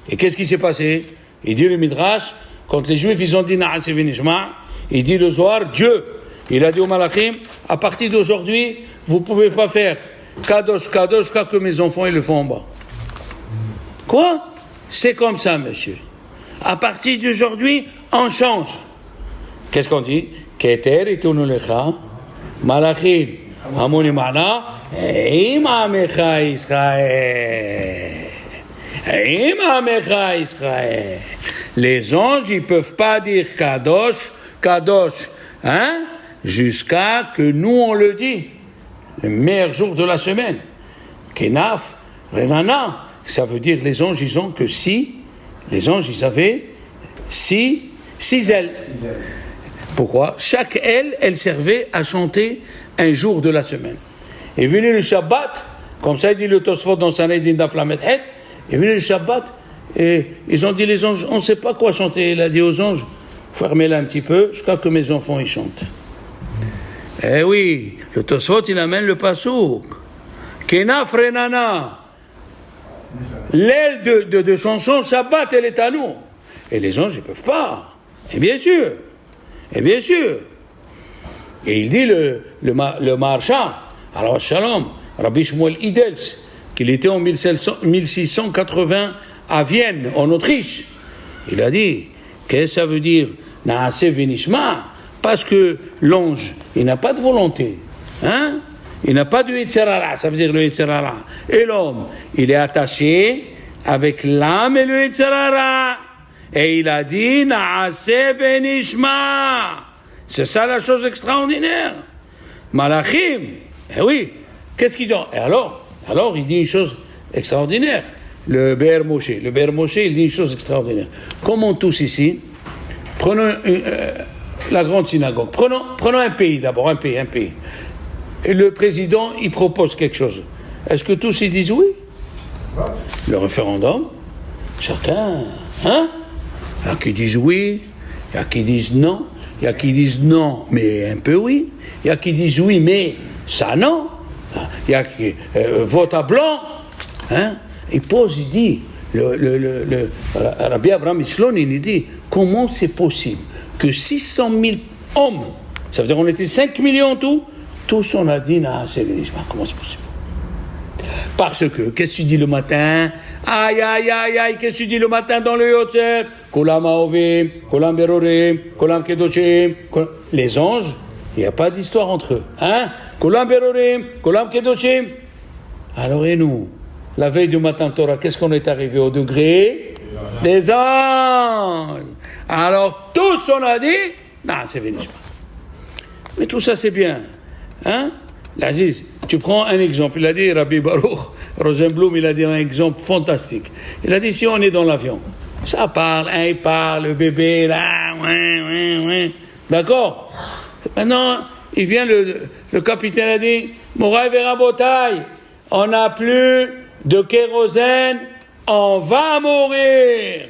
Et qu'est-ce qui s'est passé? Il dit le Midrash, quand les Juifs ils ont dit Naaseh Venishma, il dit le soir, Dieu, il a dit au Malachim, à partir d'aujourd'hui, vous ne pouvez pas faire Kadosh, que mes enfants ils le font en bas. Quoi? C'est comme ça, monsieur. À partir d'aujourd'hui, on change. Qu'est-ce qu'on dit? Keter itunulecha, Malachim, Hamoni Mana, Imamecha Israël. Imamecha Israël. Les anges, ils ne peuvent pas dire Kadosh, jusqu'à que nous on le dit, le meilleur jour de la semaine. Kenaf, Renana, ça veut dire les anges, ils ont que les anges, ils avaient six ailes. Pourquoi? Chaque aile, elle servait à chanter un jour de la semaine. Et venu le Shabbat, comme ça il dit le Tosfot dans Sanhedrin Daf Lamed Het, et venu le Shabbat, et ils ont dit les anges, on ne sait pas quoi chanter. Il a dit aux anges, fermez-la un petit peu, jusqu'à que mes enfants y chantent. Eh oui, le Tosfot, il amène le pasouk. Kenaf Renana. L'aile de chanson Shabbat, elle est à nous. Et les anges, ils ne peuvent pas. Et bien sûr. Et il dit le Maharsha, alors Shalom, Rabbi Shmuel Idels, qu'il était en 1680 à Vienne, en Autriche. Il a dit, qu'est-ce que ça veut dire Naaseh Venishma? Parce que l'ange, il n'a pas de volonté. Il n'a pas de Yetzirara, ça veut dire le Yetzirara. Et l'homme, il est attaché avec l'âme et le Yetzirara. Et il a dit Naaseh Venishma. C'est ça la chose extraordinaire. Malachim, eh oui, qu'est-ce qu'ils ont? Et alors, il dit une chose extraordinaire. Le Be'er Moshe, il dit une chose extraordinaire. Comme on tous ici, prenons la grande synagogue. Prenons un pays d'abord, un pays. Et le président, il propose quelque chose. Est-ce que tous ils disent oui? Le référendum, chacun, Il y a qui disent oui, il y a qui disent non, il y a qui disent non, mais un peu oui, il y a qui disent oui, mais ça non, il y a qui vote à blanc, Il pose, il dit, Rabbi Abraham Ishlon, il dit, comment c'est possible que 600 000 hommes, ça veut dire qu'on était 5 millions en tout, tous on a dit, comment c'est possible? Parce que, qu'est-ce que tu dis le matin? Aïe, aïe, aïe, aïe, qu'est-ce que tu dis le matin dans le Yotzer? Kolam Aovim, Kolam Berorim, Kolam Kedoshim. Les anges, il n'y a pas d'histoire entre eux. Hein? Kolam Berorim, Kolam Kedoshim. Alors, et nous, la veille du matin Torah, qu'est-ce qu'on est arrivé au degré? Les anges. Alors, tous on a dit, non, c'est Vénishma. Mais tout ça, c'est bien. Hein? L'Aziz, tu prends un exemple. Il a dit, Rabbi Baruch Rosenblum, il a dit un exemple fantastique. Il a dit, si on est dans l'avion, ça parle, il parle, le bébé, là, ouais. D'accord? Maintenant, il vient, le capitaine a dit, Moraï Verabotai, on n'a plus de kérosène, on va mourir.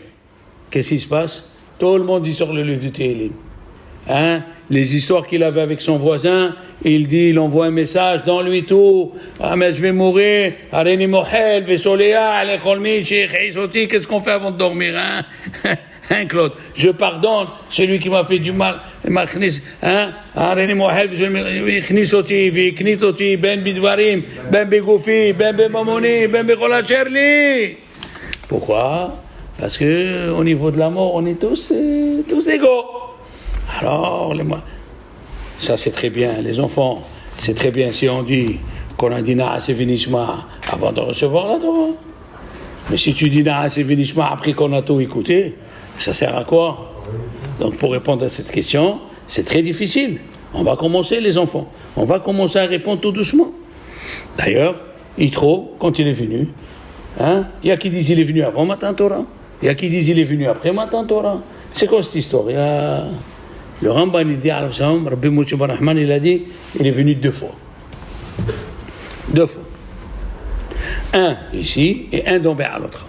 Qu'est-ce qui se passe? Tout le monde dit sur le livre du Télim. Hein? Les histoires qu'il avait avec son voisin, il envoie un message dans lui tout. Ah, mais je vais mourir. Areni Mohel, Vesoléa, qu'est-ce qu'on fait avant de dormir, hein? Hein, Claude? Je pardonne celui qui m'a fait du mal. Hein? Areni Mohel, Khnisoti, Viknitoti, Ben Bidvarim, Ben Begoufi, Ben Bemamoni, Ben Bekolacherli. Pourquoi? Parce que au niveau de la mort, on est tous égaux. Alors, ça c'est très bien, les enfants, c'est très bien si on dit qu'on a dit Na'as Vinishma avant de recevoir la Torah. Mais si tu dis Na'as Vinishma après qu'on a tout écouté, ça sert à quoi? Donc pour répondre à cette question, c'est très difficile. On va commencer les enfants, on va commencer à répondre tout doucement. D'ailleurs, Yitro, quand il est venu, hein, il y a qui disent il est venu avant Matan Torah, il y a qui disent il est venu après Matan Torah. C'est quoi cette histoire? Le Ramban, il dit, Rabbi Moshe bar Nachman, il a dit, il est venu 2 fois. 2 fois. Un ici et un dans Bé'alotcha.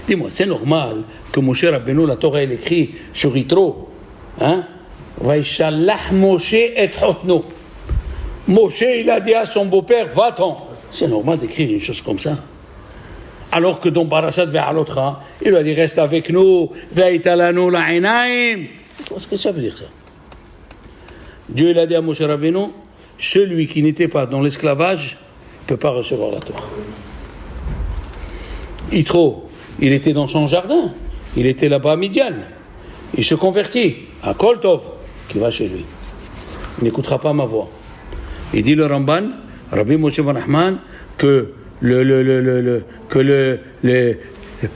Dis-moi, c'est normal que Moshe Rabbeinu, la Torah, il écrit sur Yitro, hein? Vaïshalach Moshe et Hotno. Moshe, il a dit à son beau-père, va-t'en. C'est normal d'écrire une chose comme ça. Alors que dans Parashat Bé'alotcha, il lui a dit, reste avec nous, Vaïtalanu la'inaim. Qu'est-ce que ça veut dire ça? Dieu il a dit à Moshe Rabbeinu, celui qui n'était pas dans l'esclavage ne peut pas recevoir la Torah. Yitro, il était dans son jardin, il était là-bas à Midian, il se convertit à Kol Tov, qui va chez lui. Il n'écoutera pas ma voix. Il dit le Ramban, Rabbi Moshe bar Nachman, que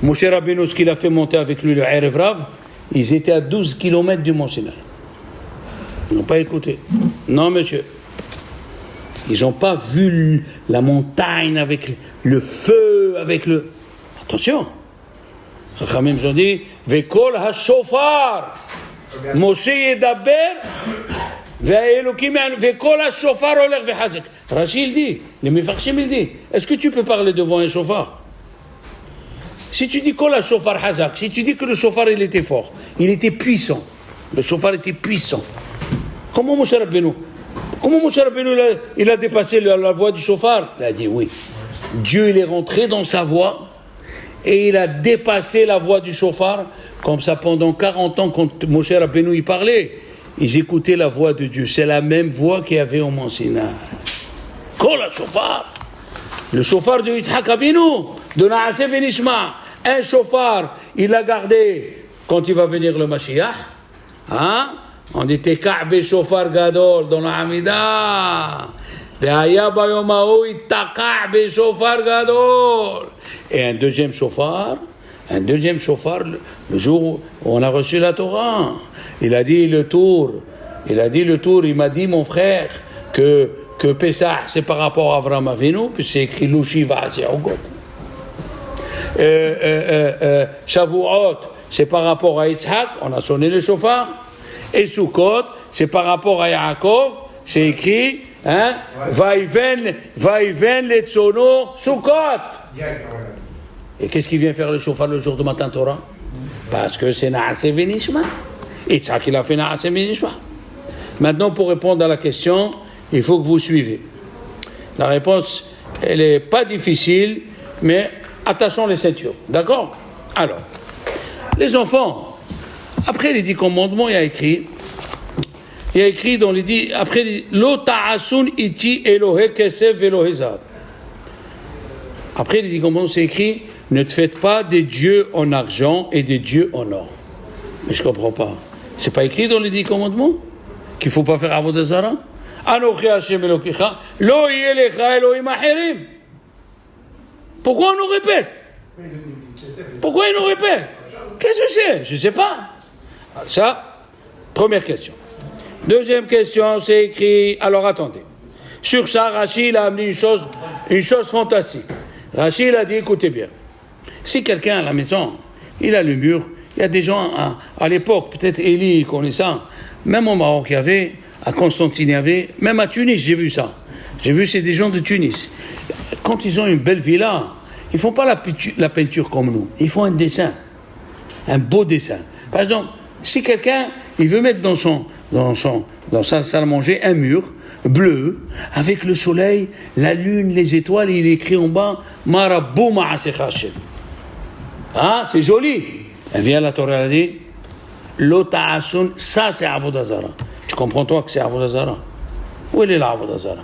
Moshe Rabbeinu, ce qu'il a fait monter avec lui le Erev Rav, ils étaient à 12 km du Mont Sinaï. Ils n'ont pas écouté. Non, monsieur. Ils n'ont pas vu la montagne avec le feu, avec le... Attention. Chachamim ont dit, Vekol ha-shofar, Moshe yedaber, Vekol ha-shofar oler vechazek. Rashi, il dit, les Mefarshim, il dit, est-ce que tu peux parler devant un shofar? Si tu dis Kol ha-shofar hazak, si tu dis que le shofar il était fort, il était puissant, le shofar était puissant, comment Moshe Rabbeinu il a dépassé la voix du shofar? Il a dit oui. Dieu il est rentré dans sa voix et il a dépassé la voix du shofar, comme ça pendant 40 ans quand Moshe Rabbeinu il parlait, ils écoutaient la voix de Dieu. C'est la même voix qu'il y avait au Mont Sinaï. Kol ha-shofar, le shofar de Yitzhak Abinu, de Na'as Vinishma. Un shofar, il l'a gardé quand il va venir le Mashiach. Hein? On était Ka'be shofar gadol dans la Hamida. Ve'aya bayomahu ittaqa' be shofar gadol. Et un deuxième shofar, le jour où on a reçu la Torah. Il a dit le tour, il m'a dit mon frère que Pesach c'est par rapport à Avraham Avinu, puis c'est écrit Lushi Va'aziaogot. Shavuot, c'est par rapport à Yitzhak, on a sonné le shofar. Et Sukkot, c'est par rapport à Yaakov, c'est écrit, hein, Vaïven letzono Sukkot. Et qu'est-ce qui vient faire le shofar le jour de Matan Torah? Parce que c'est Na'aseh Vinishma. Yitzhak, il a fait Na'aseh Vinishma. Maintenant, pour répondre à la question, il faut que vous suivez. La réponse, elle n'est pas difficile, mais attachons les ceintures. D'accord? Alors, les enfants, après les 10 commandements, il y a écrit dans les 10, après, Lo ta'asun iti Elohe kesef velohe zahav. Après les 10 commandements, c'est écrit, ne te faites pas des dieux en argent et des dieux en or. Mais je ne comprends pas. C'est pas écrit dans les 10 commandements qu'il ne faut pas faire avodah zara? Anochi Hashem Elokecha, lo yeh lecha Elohim acherim. Pourquoi on nous répète? Pourquoi il nous répète? Qu'est-ce que c'est? Je ne sais pas. Ça, première question. Deuxième question, c'est écrit. Alors attendez. Sur ça, Rachid a amené une chose fantastique. Rachid a dit, écoutez bien. Si quelqu'un à la maison, il a le mur, il y a des gens à l'époque, peut-être Élie connaît ça, même au Maroc, il y avait, à Constantine, il y avait, même à Tunis, j'ai vu ça. J'ai vu, c'est des gens de Tunis. Quand ils ont une belle villa, ils ne font pas la peinture comme nous. Ils font un dessin, un beau dessin. Par exemple, si quelqu'un, il veut mettre dans sa salle à manger un mur bleu, avec le soleil, la lune, les étoiles, et il écrit en bas, Marabou ma'asecha Hashem. Ah, c'est joli. Elle vient, la Torah, elle a dit, Lo ta'asun, ça c'est avodah zara. Tu comprends toi que c'est avodah zara? Où est la avodah zara?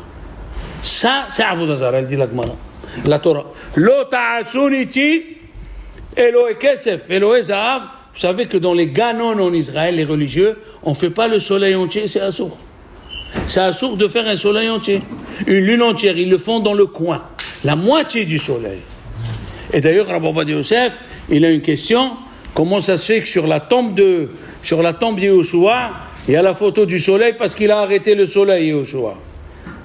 Ça c'est avodah zara, elle dit la Gemara. La Torah. Lo ta'asun iti Elohe kesef, Elohe zahav. Vous savez que dans les Ganon en Israël, les religieux, on ne fait pas le soleil entier, c'est assour. C'est assour de faire un soleil entier. Une lune entière, ils le font dans le coin. La moitié du soleil. Et d'ailleurs, Rabbi Ovadia Yosef, il a une question. Comment ça se fait que sur la tombe de Yehoshua, il y a la photo du soleil parce qu'il a arrêté le soleil, Yehoshua.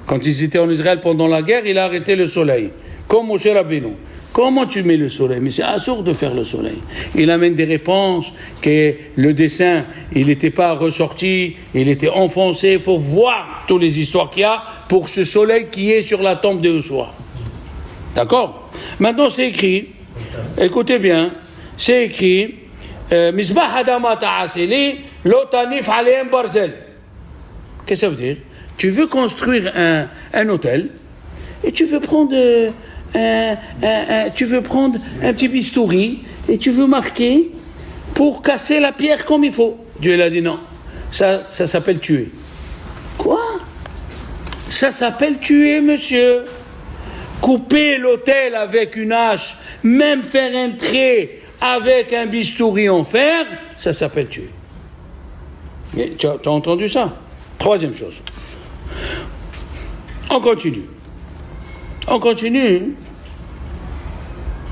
Quand ils étaient en Israël pendant la guerre, il a arrêté le soleil. Comme Moshe Rabbeinu. Comment tu mets le soleil? Mais c'est assourd de faire le soleil. Il amène des réponses, que le dessin, il n'était pas ressorti, il était enfoncé. Il faut voir toutes les histoires qu'il y a pour ce soleil qui est sur la tombe de Yehoshua. D'accord? Maintenant, c'est écrit, écoutez bien, c'est écrit, Misbah Hadama ta'asili, lo tanif aleem barzel. Qu'est-ce que ça veut dire? Tu veux construire un hôtel, et tu veux prendre un petit bistouri et tu veux marquer pour casser la pierre comme il faut. Dieu l'a dit non. Ça s'appelle tuer. Quoi? Ça s'appelle tuer, monsieur. Couper l'autel avec une hache, même faire un trait avec un bistouri en fer, ça s'appelle tuer. Tu as entendu ça? Troisième chose. On continue.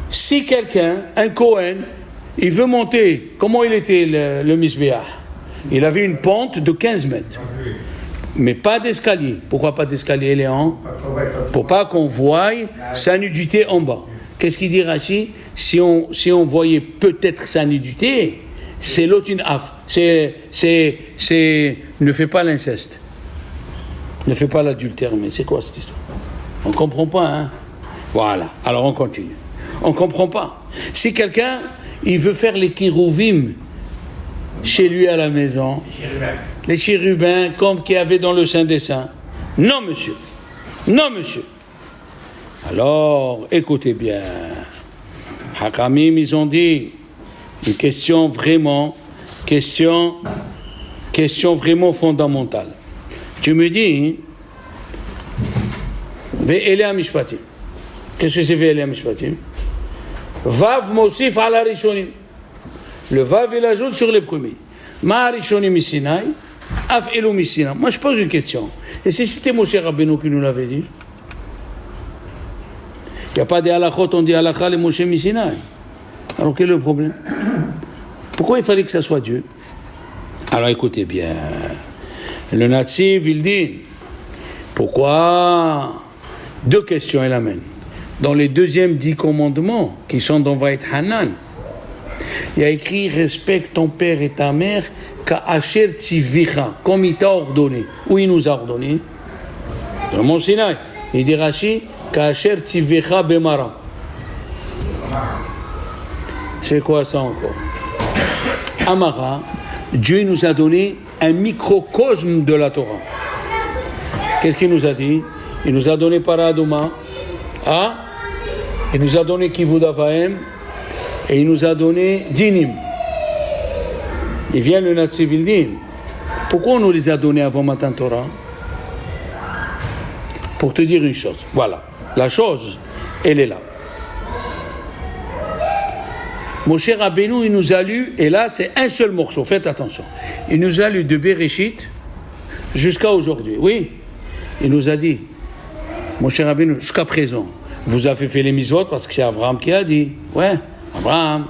Si quelqu'un, un Cohen, il veut monter, comment il était le Misbéach? Il avait une pente de 15 mètres. Mais pas d'escalier. Pourquoi pas d'escalier, Léon? Pour pas qu'on voie sa nudité en bas. Qu'est-ce qu'il dit Rachi? Si on voyait peut-être sa nudité, c'est l'autre af. Ne fais pas l'inceste. Ne fais pas l'adultère. Mais c'est quoi cette histoire? On ne comprend pas, hein? Voilà. Alors on continue. On ne comprend pas. Si quelqu'un, il veut faire les kérouvim chez lui à la maison, les chérubins comme qu'il y avait dans le Saint des Saints. Non, monsieur. Non, monsieur. Alors, écoutez bien. Hakamim, ils ont dit une question vraiment fondamentale. Tu me dis, Ve'elea mishpatim. Qu'est-ce que c'est Ve'elea mishpatim? Vav mosif ala rishonim. Le Vav, il ajoute sur les premiers. Ma rishonim misinai, af elu misina. Moi, je pose une question. Et si c'était Moshe Rabbeinu qui nous l'avait dit? Il n'y a pas des halachot, on dit halakha les Moshe misinai. Alors, quel est le problème? Pourquoi il fallait que ça soit Dieu? Alors, écoutez bien. Le Natsiv, il dit, pourquoi? Deux questions, il amène. Dans les deuxièmes 10 commandements, qui sont dans Vaït Hanan, il y a écrit, respecte ton père et ta mère, ka'asher tzivicha, comme il t'a ordonné. Où il nous a ordonné? Dans le Mont Sinaï. Il dit Rashi, ka'asher tzivicha bemara. C'est quoi ça encore? Amara, Dieu nous a donné un microcosme de la Torah. Qu'est-ce qu'il nous a dit? Il nous a donné Paraduma, il nous a donné Kivud Avaim, Et il nous a donné dinim. Il vient le Nazi Vildin. Pourquoi on nous les a donnés avant Matan Torah? Pour te dire une chose. Voilà. La chose, elle est là. Moshe Rabbeinu, il nous a lu, et là, c'est un seul morceau, faites attention. Il nous a lu de Bereshit jusqu'à aujourd'hui. Oui, il nous a dit, Moshe Rabbeinu, jusqu'à présent, vous avez fait les mitzvot parce que c'est Abraham qui a dit. Ouais, Abraham,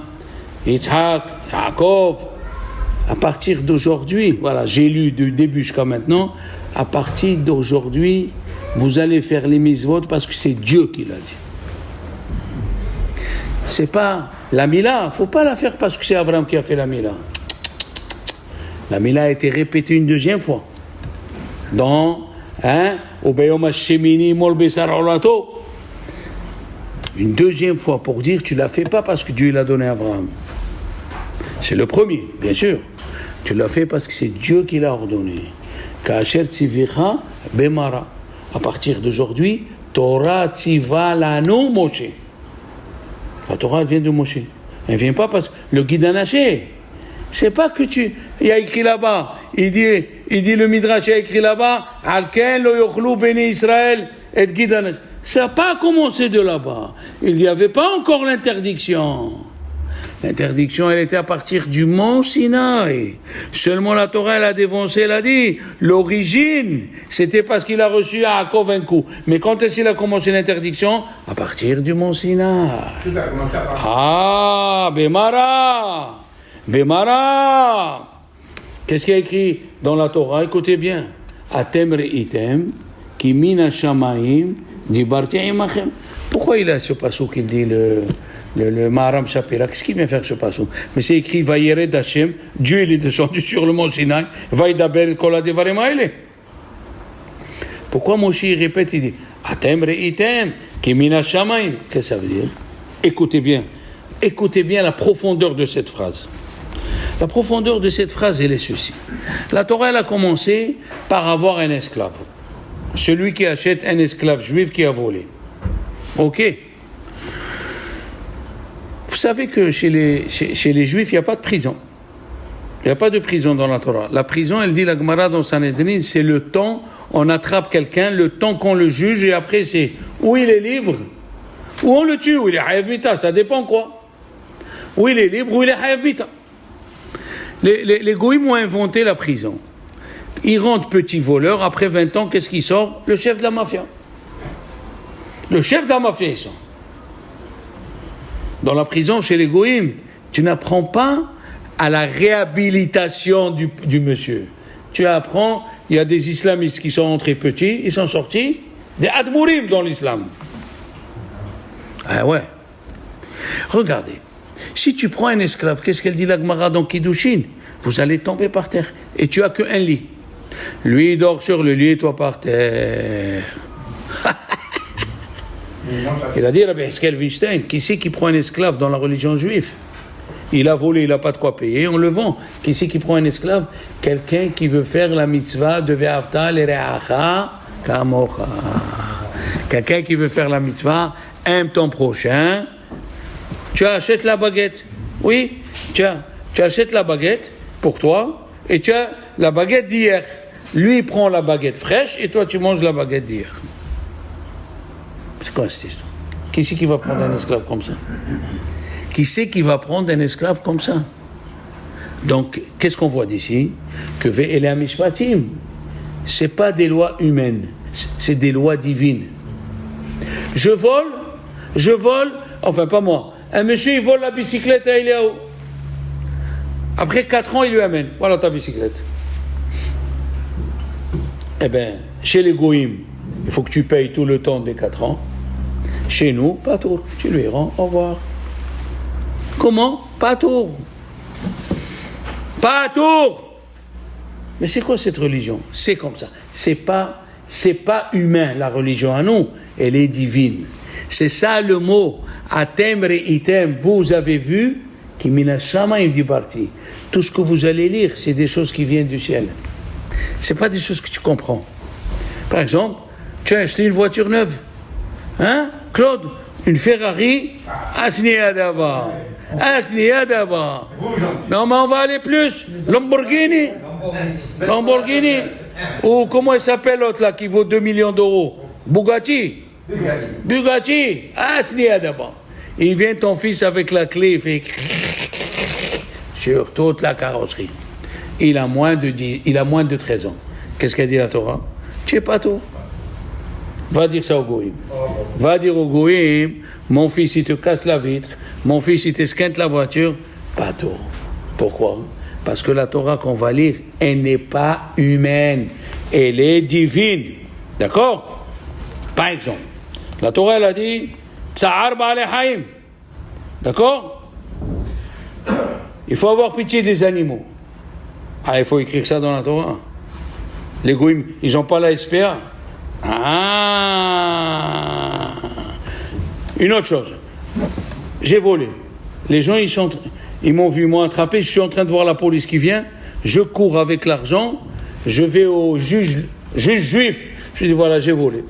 Yitzhak, Yaakov. À partir d'aujourd'hui, voilà, j'ai lu du début jusqu'à maintenant, à partir d'aujourd'hui, vous allez faire les mitzvot parce que c'est Dieu qui l'a dit. C'est pas la Mila, faut pas la faire parce que c'est Abraham qui a fait la Mila. La Mila a été répétée une deuxième fois. Dans, Obeyom Hashemini Mol Besar Olato. Une deuxième fois pour dire tu la fais pas parce que Dieu l'a donné à Abraham. C'est le premier, bien sûr. Tu l'as fait parce que c'est Dieu qui l'a ordonné. Ka'asher tzivicha bemara. À partir d'aujourd'hui, Torah tziva lanu Moshe. La Torah elle vient de Moshe. Elle vient pas parce que le guide anaché. C'est pas que il y a écrit là-bas. Il dit le Midrash, il y a écrit là-bas. Alken lo yochlu bnei Israël et guide anaché. Ça n'a pas commencé de là-bas. Il n'y avait pas encore l'interdiction. L'interdiction, elle était à partir du mont Sinaï. Seulement la Torah, elle a dévancé, elle a dit, l'origine, c'était parce qu'il a reçu à Yaakov un coup. Mais quand est-ce qu'il a commencé l'interdiction? À partir du mont Sinaï. Tout a commencé à partir. Ah, Bemara. Qu'est-ce qu'il y a écrit dans la Torah? Écoutez bien. Atem reitem, ki mina shamayim, dibarti imachem. Pourquoi il a ce passage qu'il dit le Maharam Shapira? Qu'est-ce qu'il vient faire ce passage? Mais c'est écrit Vayered Hashem, Dieu il est descendu sur le mont Sinaï, Vaïdaber Kol Hadevarim Haele. Pourquoi Moshe il répète, il dit Atem reitem, ki mina shamayim. Qu'est-ce que ça veut dire? Écoutez bien la profondeur de cette phrase. La profondeur de cette phrase, elle est ceci. La Torah, elle a commencé par avoir un esclave. Celui qui achète un esclave juif qui a volé. Ok. Vous savez que chez les juifs, il n'y a pas de prison. Il n'y a pas de prison dans la Torah. La prison, elle dit la Gemara dans Sanhedrin, c'est le temps, on attrape quelqu'un, le temps qu'on le juge, et après c'est où il est libre, ou on le tue, ou il est hayav mita, ça dépend quoi. Ou il est libre, ou il est hayav mita. Les goïms ont inventé la prison. Ils rentrent petits voleurs, après 20 ans, qu'est-ce qui sort? Le chef de la mafia. Le chef de la mafia, il sort. Dans la prison, chez les goïms, tu n'apprends pas à la réhabilitation du monsieur. Tu apprends, il y a des islamistes qui sont entrés petits, ils sont sortis, des admourim dans l'islam. Ah ouais. Regardez. Si tu prends un esclave, qu'est-ce qu'elle dit la Gemara dans Kiddushin? Vous allez tomber par terre. Et tu as qu'un lit. Lui, il dort sur le lit et toi par terre. Il a dit Rabbi Heskel Weinstein, qui c'est qui prend un esclave dans la religion juive? Il a volé, il n'a pas de quoi payer, on le vend. Qui c'est qui prend un esclave? Quelqu'un qui veut faire la mitzvah de Ve'avta l'ereacha kamocha. Quelqu'un qui veut faire la mitzvah, aime ton prochain. Tu achètes la baguette. Oui, tu achètes la baguette pour toi et tu as la baguette d'hier. Lui, il prend la baguette fraîche et toi, tu manges la baguette d'hier. C'est quoi cette histoire? Qui c'est qui va prendre un esclave comme ça? Qui c'est qui va prendre un esclave comme ça? Donc, qu'est-ce qu'on voit d'ici? Que Ve'elea Mishpatim, c'est pas des lois humaines, c'est des lois divines. Je vole, enfin pas moi. Un monsieur, il vole la bicyclette à Eliaou. Après 4 ans, il lui amène. Voilà ta bicyclette. Eh bien, chez les goïms, il faut que tu payes tout le temps des 4 ans. Chez nous, pas tour. Tu lui rends, au revoir. Comment? Pas tour. Pas tour. Mais c'est quoi cette religion? C'est comme ça. C'est pas humain, la religion à nous. Elle est divine. C'est ça le mot. Atem reitem, vous avez vu, qui mina shamayim dibarti. Tout ce que vous allez lire, c'est des choses qui viennent du ciel. C'est pas des choses que tu comprends. Par exemple, tu as acheté une voiture neuve. Hein, Claude? Une Ferrari, Asniya d'abord. Asniya d'abord. Non, mais on va aller plus. Lamborghini. Lamborghini. Ou comment il s'appelle l'autre là qui vaut 2 millions d'euros? Bugatti. Bugatti. Asniya d'abord. Il vient ton fils avec la clé, il fait sur toute la carrosserie. Il a moins de 13 ans. Qu'est-ce qu'a dit la Torah? Tu n'es pas tôt. Va dire ça au Goïm. Va dire au Goïm, mon fils il te casse la vitre, mon fils il t'esquinte la voiture, pas tôt. Pourquoi? Parce que la Torah qu'on va lire, elle n'est pas humaine, elle est divine. D'accord? Par exemple, la Torah elle a dit Tsa'ar ba'alei haïm. D'accord? Il faut avoir pitié des animaux. Ah, il faut écrire ça dans la Torah. Les Goïm, ils n'ont pas la SPA. Ah. Une autre chose. J'ai volé. Les gens, ils m'ont vu moi attraper. Je suis en train de voir la police qui vient. Je cours avec l'argent. Je vais au juge juif. Je dis voilà, j'ai volé.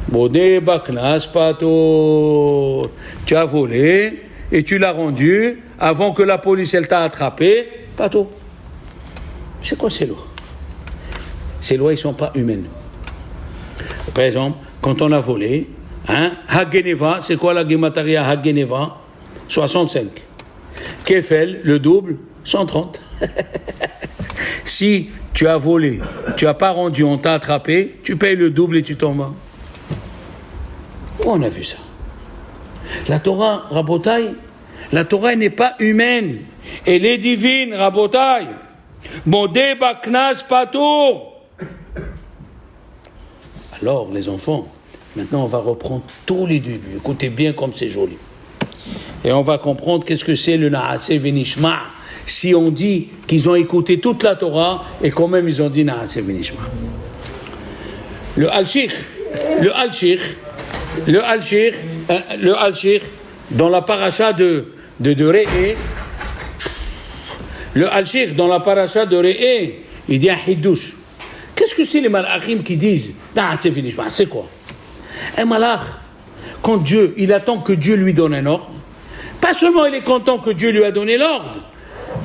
Bodé, baknas, pato. Tu as volé et tu l'as rendu avant que la police elle t'a attrapé. Pato. C'est quoi ces lois? Ces lois, ils ne sont pas humaines. Par exemple, quand on a volé, Hageneva, c'est quoi la Gemataria Hageneva? 65. Kefel, le double, 130. Si tu as volé, tu n'as pas rendu, on t'a attrapé, tu payes le double et tu tombes. On a vu ça. La Torah, Rabotai, la Torah n'est pas humaine. Elle est divine, Rabotai. Modé baknas patour. Alors, les enfants, maintenant on va reprendre tous les débuts. Écoutez bien comme c'est joli. Et on va comprendre qu'est-ce que c'est le Naaseh Venishma. Si on dit qu'ils ont écouté toute la Torah et quand même ils ont dit Naaseh Venishma. Le Al-Shir, dans la paracha de Re'eh, le Al-Shir, dans la paracha de Re'eh, il dit un hidouche. Qu'est-ce que c'est les malachim qui disent Naaseh Venishma? C'est quoi? Un malach, quand Dieu, il attend que Dieu lui donne un ordre, pas seulement il est content que Dieu lui a donné l'ordre,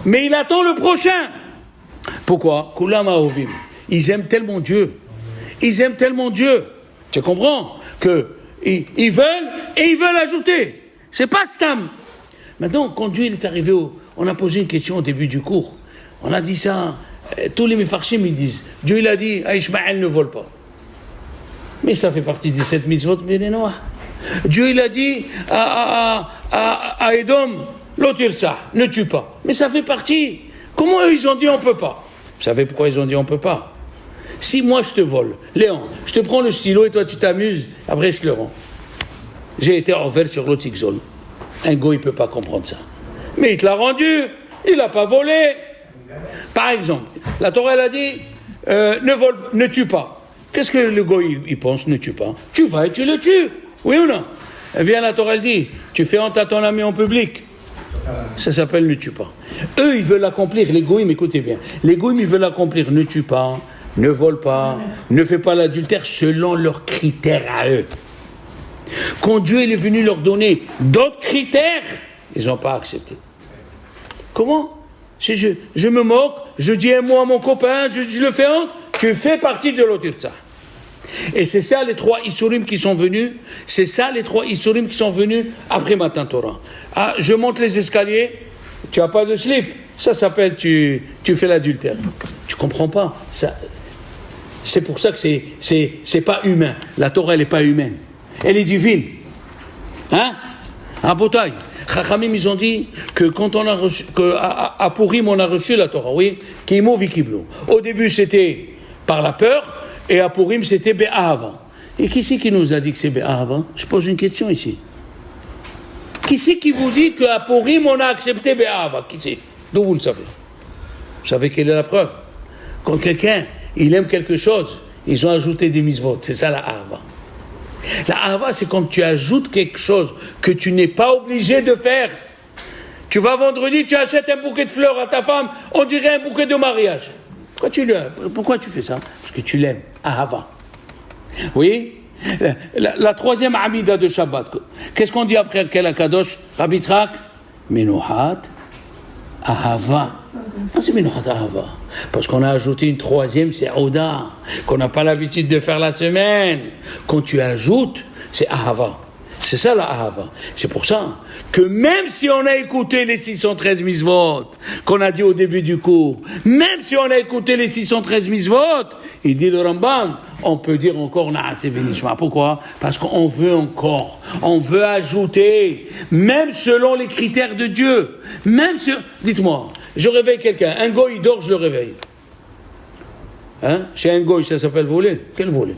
mais il attend le prochain. Pourquoi? Kulam Ahovim. Ils aiment tellement Dieu. Ils aiment tellement Dieu. Tu comprends? Ils veulent et ils veulent ajouter. C'est pas stam. Maintenant, quand Dieu il est arrivé, on a posé une question au début du cours. On a dit ça, tous les Mefarshim ils disent, Dieu il a dit, à Ishmaël ne vole pas. Mais ça fait partie des 7 mitzvot bénénois. Dieu il a dit à Edom, l'otirsa, ne tue pas. Mais ça fait partie. Comment eux ils ont dit on peut pas? Vous savez pourquoi ils ont dit on peut pas? Si moi je te vole, Léon, je te prends le stylo et toi tu t'amuses, après je te le rends. J'ai été envers sur l'otikzol. Un go il peut pas comprendre ça. Mais il te l'a rendu, il l'a pas volé. Par exemple, la Torah elle a dit ne tue pas. Qu'est-ce que le go il pense? Ne tue pas. Tu vas et tu le tues. Oui ou non? Et vient la Torah elle dit tu fais honte à ton ami en public. Ça s'appelle ne tue pas. Eux ils veulent accomplir, les goïms, écoutez bien, les goïms ils veulent accomplir ne tue pas, ne vole pas, ne fais pas l'adultère selon leurs critères à eux. Quand Dieu il est venu leur donner d'autres critères, ils n'ont pas accepté. Comment? Si je me moque, je dis un mot à mon copain, je le fais honte, tu fais partie de l'otirza. Et c'est ça les 3 Isurim qui sont venus, c'est ça les 3 Isurim qui sont venus après Matan Torah. Ah, je monte les escaliers, tu n'as pas de slip, ça s'appelle tu fais l'adultère. Tu comprends pas ça. C'est pour ça que c'est pas humain. La Torah elle n'est pas humaine, elle est divine. Hein? À Botaï, Chachamim ils ont dit que quand on a reçu, à Purim on a reçu la Torah, oui, Kimo Vikiblo. Au début c'était par la peur. Et à Purim, c'était Be'ahava. Et qui c'est qui nous a dit que c'est Be'ahava? Je pose une question ici. Qui c'est qui vous dit qu'à Purim, on a accepté Be'ahava? Qui c'est? D'où vous le savez? Vous savez quelle est la preuve? Quand quelqu'un, il aime quelque chose, ils ont ajouté des mitzvot. C'est ça la Ahava. La Ahava, c'est quand tu ajoutes quelque chose que tu n'es pas obligé de faire. Tu vas vendredi, tu achètes un bouquet de fleurs à ta femme, on dirait un bouquet de mariage. Pourquoi tu fais ça? Parce que tu l'aimes. Ahava. Oui? La troisième Amida de Shabbat. Qu'est-ce qu'on dit après quel Akadosh? Rabbi Yitzhak? Menuhat Ahava. C'est Menuhat Ahava. Parce qu'on a ajouté une troisième, c'est Ouda, qu'on n'a pas l'habitude de faire la semaine. Quand tu ajoutes, c'est Ahava. C'est ça la Ahava. C'est pour ça que même si on a écouté les 613 misvot qu'on a dit au début du cours, même si on a écouté les 613 misvot, il dit le Rambam, on peut dire encore Na'aseh v'nishma. Pourquoi? Parce qu'on veut encore, on veut ajouter, même selon les critères de Dieu. Dites-moi, je réveille quelqu'un, un goy il dort, je le réveille. Hein? Chez un goy, ça s'appelle voler. Quel voler?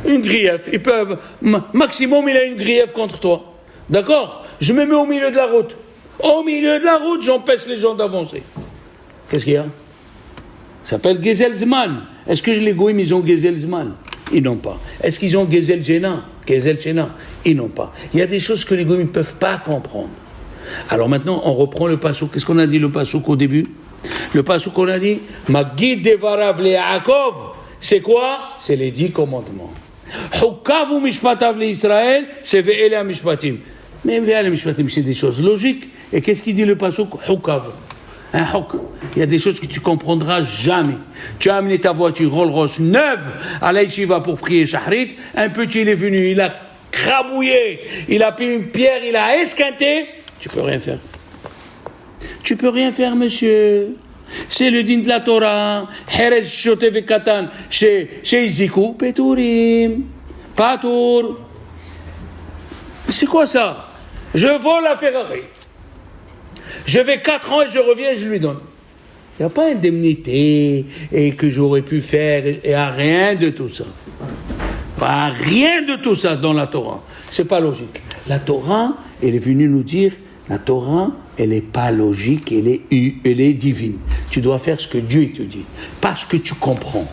Une grief. Ils peuvent, maximum, il a une grief contre toi. D'accord? Je me mets au milieu de la route. Au milieu de la route, j'empêche les gens d'avancer. Qu'est-ce qu'il y a? Ça s'appelle Gezelzman. Est-ce que les goïms, ils ont Gezelzman? Ils n'ont pas. Est-ce qu'ils ont Gezelchena? Ils n'ont pas. Il y a des choses que les goïms ne peuvent pas comprendre. Alors maintenant, on reprend le passouk. Qu'est-ce qu'on a dit le passouk au début? Le passouk qu'on a dit, Magid devarav le Yaakov. C'est quoi? C'est les 10 commandements. Hukav ou mishpatav le Israël, c'est ve'ele mishpatim. Mais ve'ele mishpatim, c'est des choses logiques. Et qu'est-ce qu'il dit le passouk? Hukav. Un huk. Il y a des choses que tu comprendras jamais. Tu as amené ta voiture Rolls-Royce neuve à l'Aïchiva pour prier Shahrit. Un petit, il est venu, il a crabouillé, il a pris une pierre, il a esquinté. Tu peux rien faire. Tu peux rien faire, monsieur. C'est le din de la Torah. Herez shotev katan chez Izikou Peturim. Patour. C'est quoi ça? Je vole la Ferrari. Je vais 4 ans et je reviens et je lui donne. Il n'y a pas indemnité et que j'aurais pu faire. Il n'y a rien de tout ça. Pas rien de tout ça dans la Torah. C'est pas logique. La Torah, elle est venue nous dire, la Torah, elle n'est pas logique, elle est divine. Tu dois faire ce que Dieu te dit, pas ce que tu comprends.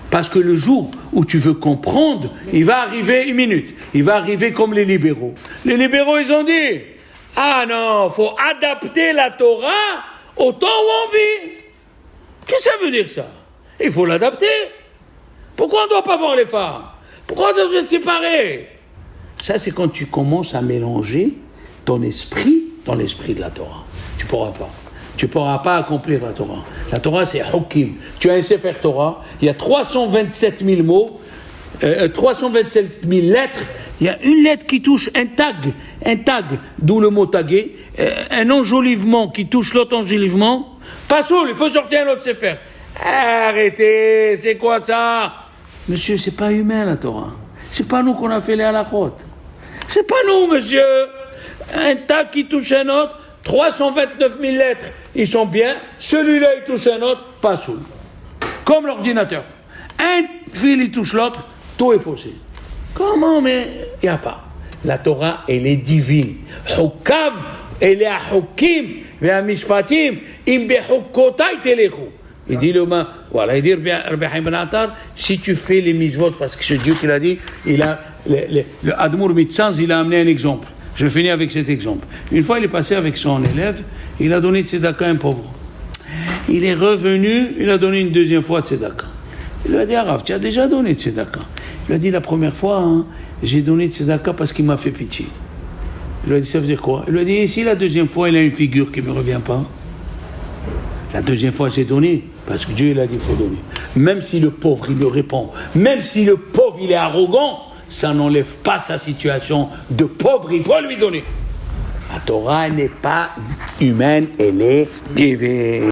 Parce que le jour où tu veux comprendre, il va arriver une minute. Il va arriver comme les libéraux. Les libéraux, ils ont dit, ah non, il faut adapter la Torah au temps où on vit. Qu'est-ce que ça veut dire ça? Il faut l'adapter. Pourquoi on ne doit pas voir les femmes? Pourquoi on doit se séparer? Ça, c'est quand tu commences à mélanger ton esprit dans l'esprit de la Torah. Tu ne pourras pas accomplir la Torah. La Torah, c'est Hukim. Tu as un Sefer Torah, il y a 327 000 mots, 327 000 lettres. Il y a une lettre qui touche un tag, d'où le mot tagué, un enjolivement qui touche l'autre enjolivement. Pas saoul, il faut sortir un autre Sefer. Arrêtez, c'est quoi ça? Monsieur, c'est pas humain la Torah. C'est pas nous qu'on a fait les halachot. C'est pas nous, monsieur. Un tag qui touche un autre, 329 000 lettres, ils sont bien. Celui-là, il touche un autre, pas saoul. Comme l'ordinateur. Un fil, il touche l'autre, tout est faussé. Comment? Mais il n'y a pas. La Torah, elle est divine. Hukav, elle est à Hukim, ve'a mishpatim, im behukotai telechu. Il dit le main, voilà, il dit Rabbi Haim Ben Attar, si tu fais les mitzvot, parce que c'est Dieu qui l'a dit, il a, le Admour Mitzanz, il a amené un exemple. Je finis avec cet exemple. Une fois, il est passé avec son élève, il a donné de tzedaka à un pauvre. Il est revenu, il a donné une deuxième fois de tzedaka. Il lui a dit, Arav, tu as déjà donné de tzedaka. Il lui a dit, la première fois, j'ai donné de tzedaka parce qu'il m'a fait pitié. Il lui a dit, ça veut dire quoi? Il lui a dit, et si la deuxième fois, il a une figure qui ne me revient pas? La deuxième fois, j'ai donné, parce que Dieu, il a dit, il faut donner. Même si le pauvre, il le répond, même si le pauvre, il est arrogant, ça n'enlève pas sa situation de pauvre, il faut lui donner. La Torah n'est pas humaine, elle est divine.